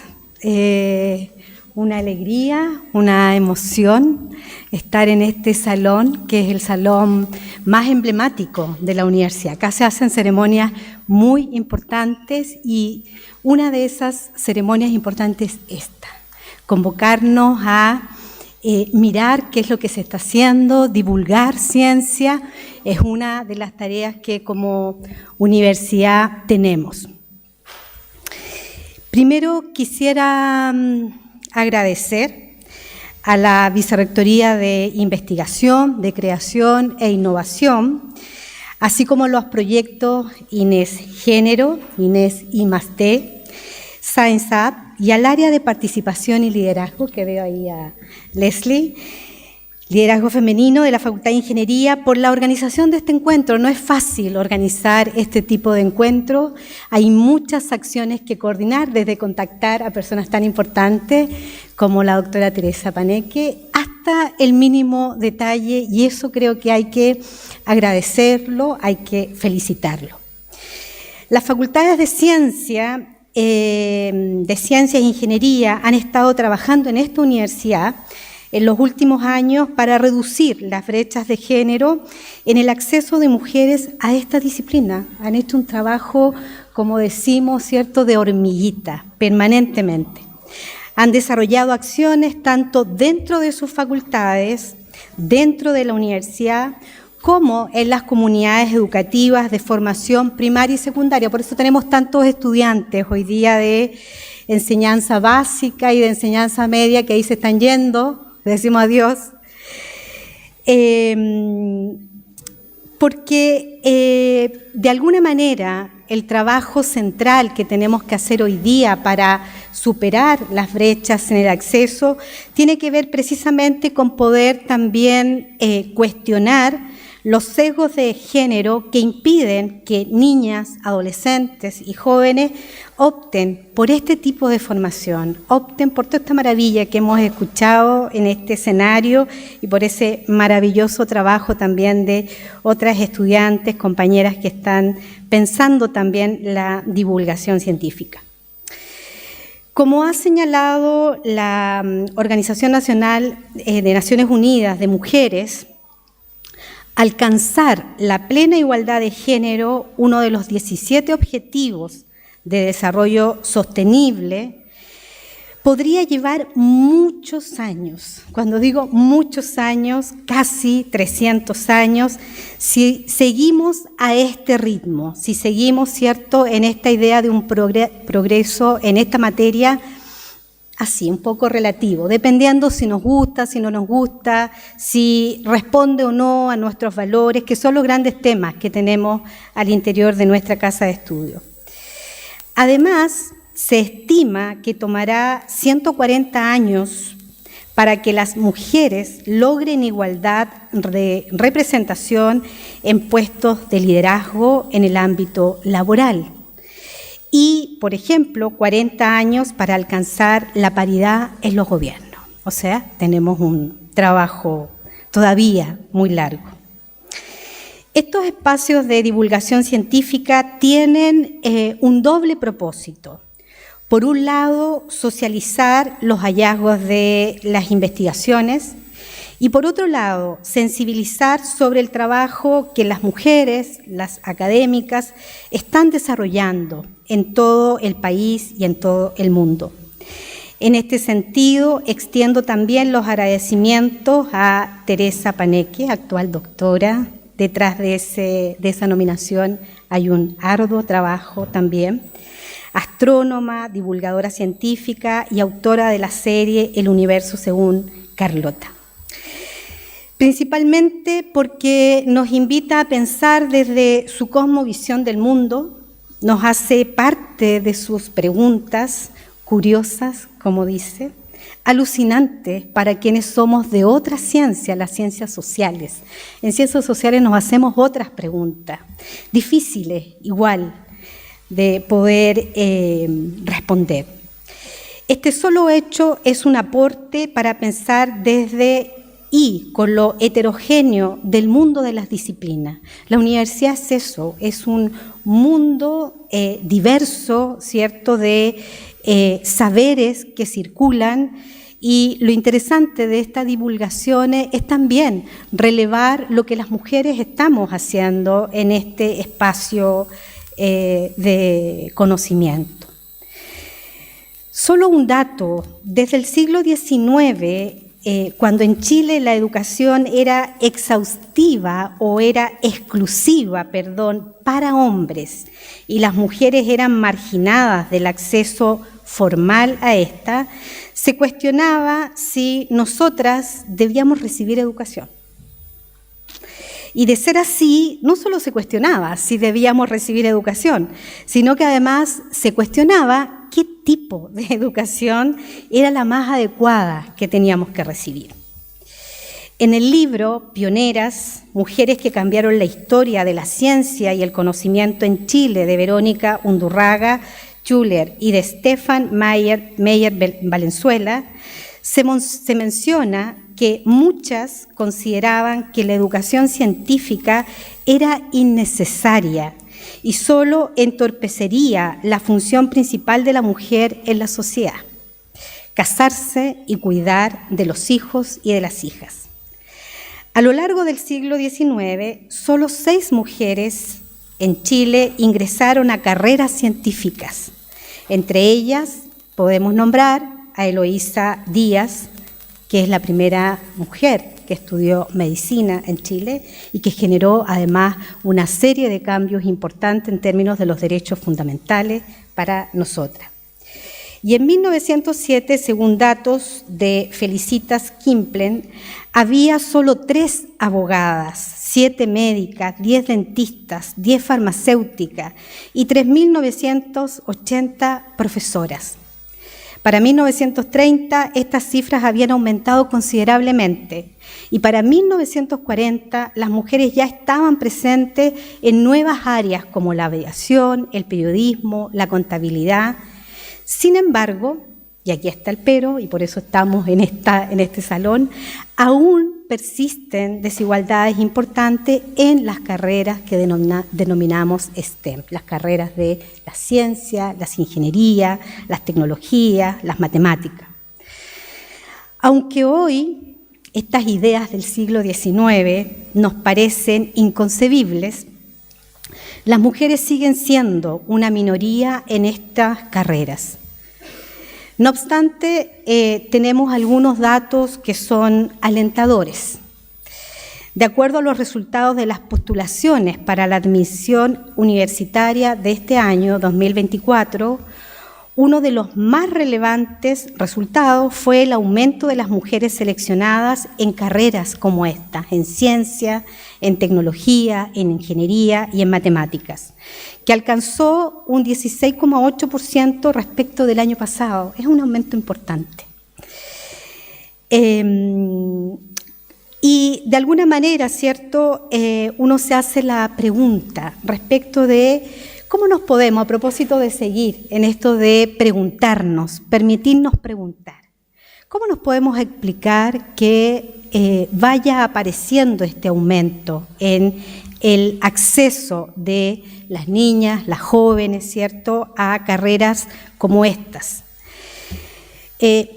Una alegría, una emoción estar en este salón, que es el salón más emblemático de la universidad. Acá se hacen ceremonias muy importantes y una de esas ceremonias importantes es esta, convocarnos a mirar qué es lo que se está haciendo, divulgar ciencia, es una de las tareas que como universidad tenemos. Primero quisiera agradecer a la Vicerrectoría de Investigación, de Creación e Innovación, así como los proyectos Inés Género, Inés I+D, Science Up, y al área de participación y liderazgo, que veo ahí a Leslie, liderazgo femenino de la Facultad de Ingeniería, por la organización de este encuentro. No es fácil organizar este tipo de encuentro, hay muchas acciones que coordinar, desde contactar a personas tan importantes como la doctora Teresa Paneque, hasta el mínimo detalle, y eso creo que hay que agradecerlo, hay que felicitarlo. Las facultades de ciencia e ingeniería han estado trabajando en esta universidad en los últimos años para reducir las brechas de género en el acceso de mujeres a esta disciplina. Han hecho un trabajo, como decimos, ¿cierto?, de hormiguita, permanentemente. Han desarrollado acciones tanto dentro de sus facultades, dentro de la universidad, como en las comunidades educativas de formación primaria y secundaria. Por eso tenemos tantos estudiantes hoy día de enseñanza básica y de enseñanza media que ahí se están yendo, decimos adiós, porque de alguna manera el trabajo central que tenemos que hacer hoy día para superar las brechas en el acceso tiene que ver precisamente con poder también cuestionar los sesgos de género que impiden que niñas, adolescentes y jóvenes opten por este tipo de formación, opten por toda esta maravilla que hemos escuchado en este escenario y por ese maravilloso trabajo también de otras estudiantes, compañeras que están pensando también la divulgación científica. Como ha señalado la Organización Nacional de Naciones Unidas de Mujeres, alcanzar la plena igualdad de género, uno de los 17 objetivos de desarrollo sostenible, podría llevar muchos años. Cuando digo muchos años, casi 300 años, si seguimos a este ritmo, si seguimos, ¿cierto?, en esta idea de un progreso en esta materia, así, un poco relativo, dependiendo si nos gusta, si no nos gusta, si responde o no a nuestros valores, que son los grandes temas que tenemos al interior de nuestra casa de estudio. Además, se estima que tomará 140 años para que las mujeres logren igualdad de representación en puestos de liderazgo en el ámbito laboral. Y, por ejemplo, 40 años para alcanzar la paridad en los gobiernos. O sea, tenemos un trabajo todavía muy largo. Estos espacios de divulgación científica tienen un doble propósito. Por un lado, socializar los hallazgos de las investigaciones y por otro lado, sensibilizar sobre el trabajo que las mujeres, las académicas, están desarrollando en todo el país y en todo el mundo. En este sentido, extiendo también los agradecimientos a Teresa Paneque, actual doctora. Detrás de esa nominación hay un arduo trabajo también. Astrónoma, divulgadora científica y autora de la serie El Universo según Carlota. Principalmente porque nos invita a pensar desde su cosmovisión del mundo, nos hace parte de sus preguntas curiosas, como dice, alucinantes para quienes somos de otra ciencia, las ciencias sociales. En ciencias sociales nos hacemos otras preguntas, difíciles igual, de poder responder. Este solo hecho es un aporte para pensar desde y con lo heterogéneo del mundo de las disciplinas. La universidad es eso, es un mundo diverso, ¿cierto?, de saberes que circulan, y lo interesante de estas divulgaciones es también relevar lo que las mujeres estamos haciendo en este espacio de conocimiento. Solo un dato, desde el siglo XIX, cuando en Chile la educación era exhaustiva o era exclusiva, para hombres y las mujeres eran marginadas del acceso formal a esta, se cuestionaba si nosotras debíamos recibir educación. Y de ser así, no solo se cuestionaba si debíamos recibir educación, sino que además se cuestionaba qué tipo de educación era la más adecuada que teníamos que recibir. En el libro Pioneras, Mujeres que cambiaron la historia de la ciencia y el conocimiento en Chile, de Verónica Undurraga Schuller y de Stefan Meyer Valenzuela, se menciona que muchas consideraban que la educación científica era innecesaria y solo entorpecería la función principal de la mujer en la sociedad: casarse y cuidar de los hijos y de las hijas. A lo largo del siglo XIX, solo 6 mujeres en Chile ingresaron a carreras científicas. Entre ellas podemos nombrar a Eloísa Díaz, que es la primera mujer que estudió medicina en Chile y que generó además una serie de cambios importantes en términos de los derechos fundamentales para nosotras. Y en 1907, según datos de Felicitas Kimplen, había solo 3 abogadas, 7 médicas, 10 dentistas, 10 farmacéuticas y 3.980 profesoras. Para 1930 estas cifras habían aumentado considerablemente y para 1940 las mujeres ya estaban presentes en nuevas áreas como la aviación, el periodismo, la contabilidad. Sin embargo, y aquí está el pero, y por eso estamos en este salón, aún persisten desigualdades importantes en las carreras que denominamos STEM, las carreras de la ciencia, las ingenierías, las tecnologías, las matemáticas. Aunque hoy estas ideas del siglo XIX nos parecen inconcebibles, las mujeres siguen siendo una minoría en estas carreras. No obstante, tenemos algunos datos que son alentadores. De acuerdo a los resultados de las postulaciones para la admisión universitaria de este año, 2024, uno de los más relevantes resultados fue el aumento de las mujeres seleccionadas en carreras como esta, en ciencia, en tecnología, en ingeniería y en matemáticas, que alcanzó un 16,8% respecto del año pasado. Es un aumento importante. Y de alguna manera, ¿cierto?, uno se hace la pregunta respecto de cómo nos podemos, a propósito de seguir en esto de preguntarnos, permitirnos preguntar, ¿cómo nos podemos explicar que vaya apareciendo este aumento en el acceso de las niñas, las jóvenes, ¿cierto?, a carreras como estas?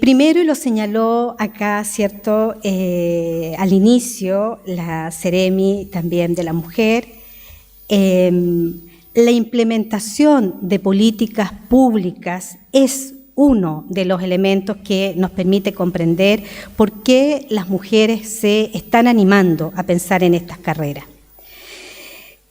Primero, y lo señaló acá, ¿cierto?, al inicio, la Seremi también de la mujer, la implementación de políticas públicas es uno de los elementos que nos permite comprender por qué las mujeres se están animando a pensar en estas carreras.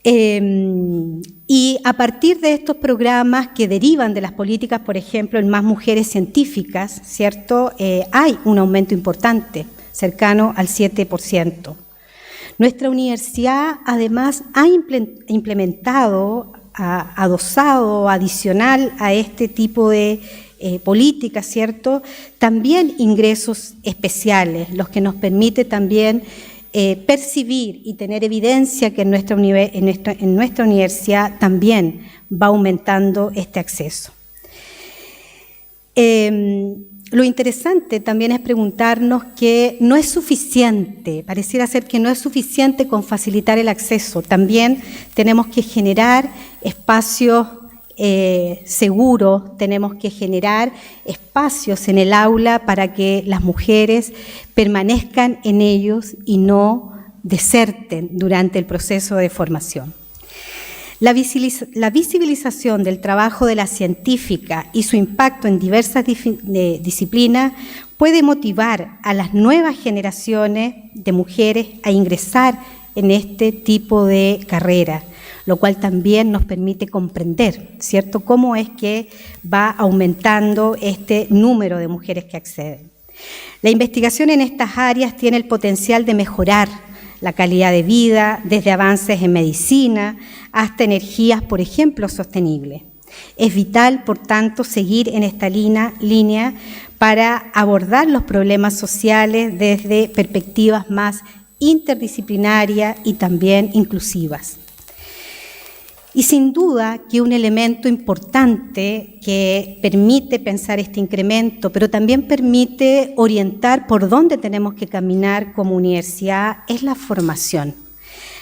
Y a partir de estos programas que derivan de las políticas, por ejemplo, en Más Mujeres Científicas, ¿cierto?, hay un aumento importante, cercano al 7%. Nuestra universidad, además, ha implementado, adosado, adicional a este tipo de políticas, ¿cierto?, también ingresos especiales, los que nos permite también percibir y tener evidencia que en nuestra universidad también va aumentando este acceso. Lo interesante también es preguntarnos que no es suficiente, pareciera ser que no es suficiente con facilitar el acceso, también tenemos que generar espacios seguros, tenemos que generar espacios en el aula para que las mujeres permanezcan en ellos y no deserten durante el proceso de formación. La visibilización del trabajo de la científica y su impacto en diversas disciplinas puede motivar a las nuevas generaciones de mujeres a ingresar en este tipo de carrera, lo cual también nos permite comprender, ¿cierto?, cómo es que va aumentando este número de mujeres que acceden. La investigación en estas áreas tiene el potencial de mejorar la calidad de vida, desde avances en medicina hasta energías, por ejemplo, sostenibles. Es vital, por tanto, seguir en esta línea para abordar los problemas sociales desde perspectivas más interdisciplinarias y también inclusivas. Y sin duda que un elemento importante que permite pensar este incremento, pero también permite orientar por dónde tenemos que caminar como universidad, es la formación.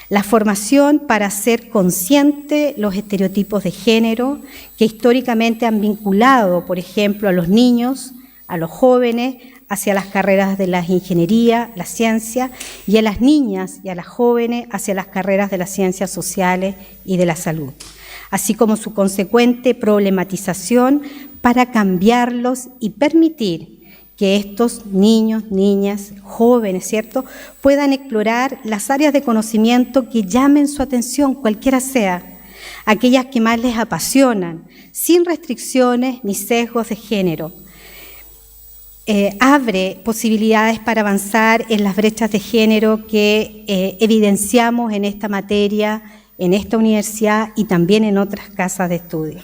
La formación para hacer consciente los estereotipos de género que históricamente han vinculado, por ejemplo, a los niños, a los jóvenes, hacia las carreras de la ingeniería, la ciencia, y a las niñas y a las jóvenes hacia las carreras de las ciencias sociales y de la salud, así como su consecuente problematización para cambiarlos y permitir que estos niños, niñas, jóvenes, ¿cierto?, puedan explorar las áreas de conocimiento que llamen su atención, cualquiera sea, aquellas que más les apasionan, sin restricciones ni sesgos de género. Abre posibilidades para avanzar en las brechas de género que evidenciamos en esta materia, en esta universidad y también en otras casas de estudio.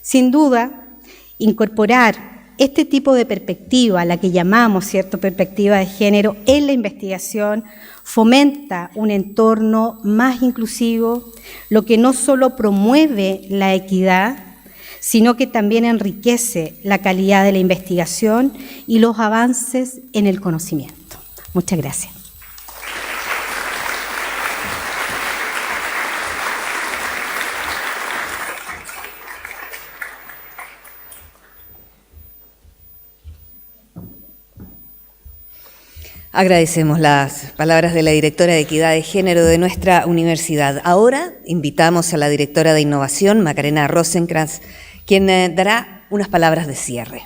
Sin duda, incorporar este tipo de perspectiva, la que llamamos, ¿cierto?, perspectiva de género en la investigación, fomenta un entorno más inclusivo, lo que no solo promueve la equidad, sino que también enriquece la calidad de la investigación y los avances en el conocimiento. Muchas gracias. Agradecemos las palabras de la directora de Equidad de Género de nuestra universidad. Ahora invitamos a la directora de Innovación, Macarena Rosenkrantz, quien dará unas palabras de cierre.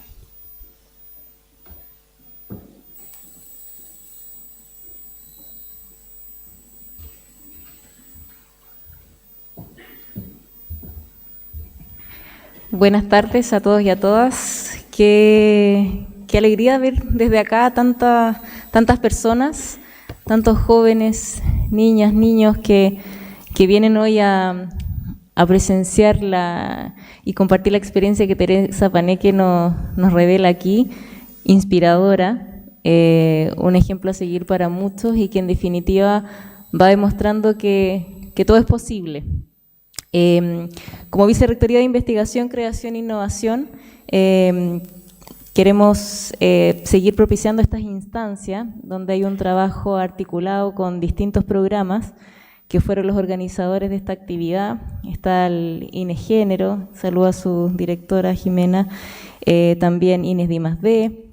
Buenas tardes a todos y a todas. Qué alegría ver desde acá tantas personas, tantos jóvenes, niñas, niños que vienen hoy a presenciar y compartir la experiencia que Teresa Paneque nos revela aquí, inspiradora, un ejemplo a seguir para muchos y que en definitiva va demostrando que todo es posible. Como Vicerrectoría de Investigación, Creación e Innovación, queremos seguir propiciando estas instancias donde hay un trabajo articulado con distintos programas que fueron los organizadores de esta actividad. Está el INEGénero, saludo a su directora Jimena, también Inés D+D,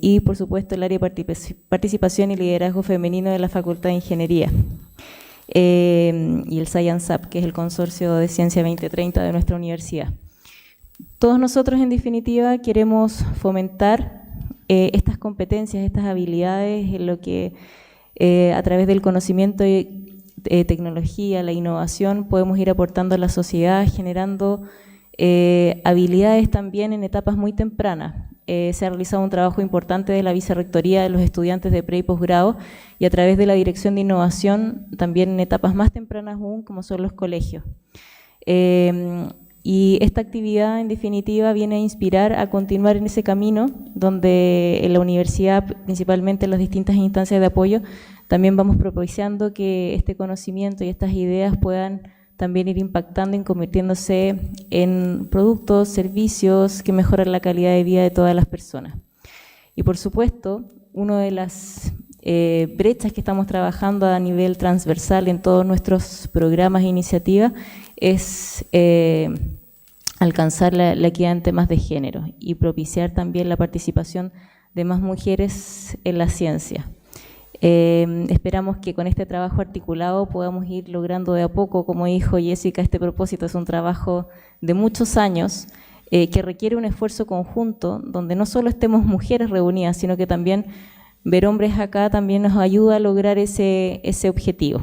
y por supuesto el área de participación y liderazgo femenino de la Facultad de Ingeniería, y el Science Up, que es el consorcio de Ciencia 2030 de nuestra universidad. Todos nosotros, en definitiva, queremos fomentar estas competencias, estas habilidades, en lo que a través del conocimiento y tecnología, la innovación, podemos ir aportando a la sociedad, generando habilidades también en etapas muy tempranas. Se ha realizado un trabajo importante de la Vicerrectoría de los estudiantes de pre y posgrado y a través de la Dirección de Innovación también en etapas más tempranas aún, como son los colegios. Y esta actividad, en definitiva, viene a inspirar a continuar en ese camino, donde en la universidad, principalmente en las distintas instancias de apoyo, también vamos propiciando que este conocimiento y estas ideas puedan también ir impactando y convirtiéndose en productos, servicios que mejoran la calidad de vida de todas las personas. Y por supuesto, una de las brechas que estamos trabajando a nivel transversal en todos nuestros programas e iniciativas es alcanzar la equidad en temas de género y propiciar también la participación de más mujeres en la ciencia. Esperamos que con este trabajo articulado podamos ir logrando de a poco, como dijo Jessica, este propósito es un trabajo de muchos años que requiere un esfuerzo conjunto donde no solo estemos mujeres reunidas, sino que también ver hombres acá también nos ayuda a lograr ese objetivo.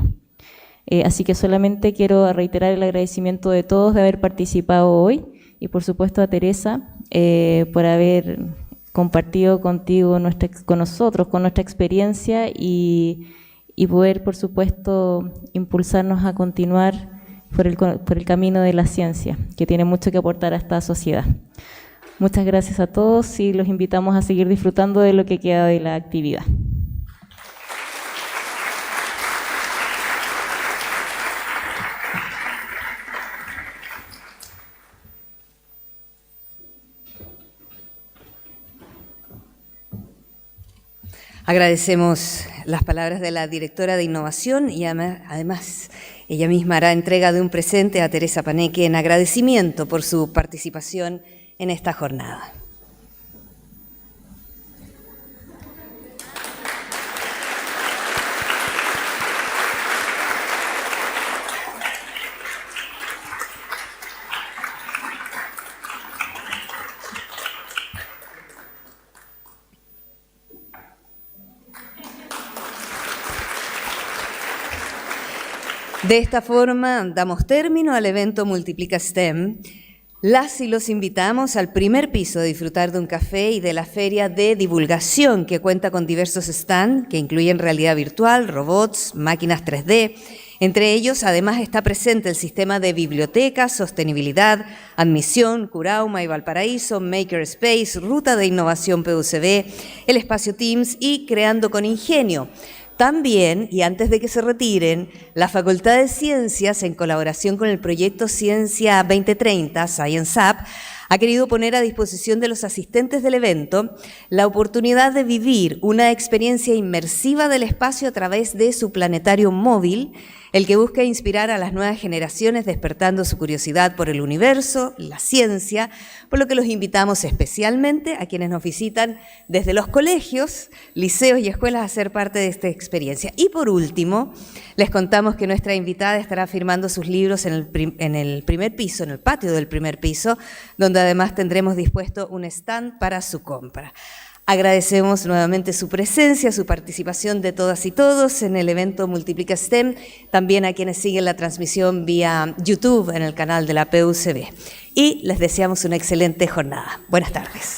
Así que solamente quiero reiterar el agradecimiento de todos de haber participado hoy y por supuesto a Teresa por haber compartido con nosotros, con nuestra experiencia y poder, por supuesto, impulsarnos a continuar por el camino de la ciencia, que tiene mucho que aportar a esta sociedad. Muchas gracias a todos y los invitamos a seguir disfrutando de lo que queda de la actividad. Agradecemos las palabras de la directora de Innovación y además ella misma hará entrega de un presente a Teresa Paneque en agradecimiento por su participación en esta jornada. De esta forma, damos término al evento Multiplica STEM. Las y los invitamos al primer piso a disfrutar de un café y de la feria de divulgación que cuenta con diversos stands que incluyen realidad virtual, robots, máquinas 3D, Entre ellos, además, está presente el sistema de bibliotecas, sostenibilidad, admisión, Curauma y Valparaíso, Makerspace, Ruta de Innovación PUCB, el espacio Teams y Creando con Ingenio. También, y antes de que se retiren, la Facultad de Ciencias, en colaboración con el proyecto Ciencia 2030, Science Up, ha querido poner a disposición de los asistentes del evento la oportunidad de vivir una experiencia inmersiva del espacio a través de su planetario móvil, el que busca inspirar a las nuevas generaciones despertando su curiosidad por el universo, la ciencia, por lo que los invitamos especialmente a quienes nos visitan desde los colegios, liceos y escuelas a ser parte de esta experiencia. Y por último, les contamos que nuestra invitada estará firmando sus libros en el primer piso, en el patio del primer piso, donde además tendremos dispuesto un stand para su compra. Agradecemos nuevamente su presencia, su participación de todas y todos en el evento Multiplica STEM, también a quienes siguen la transmisión vía YouTube en el canal de la PUCB. Y les deseamos una excelente jornada. Buenas tardes.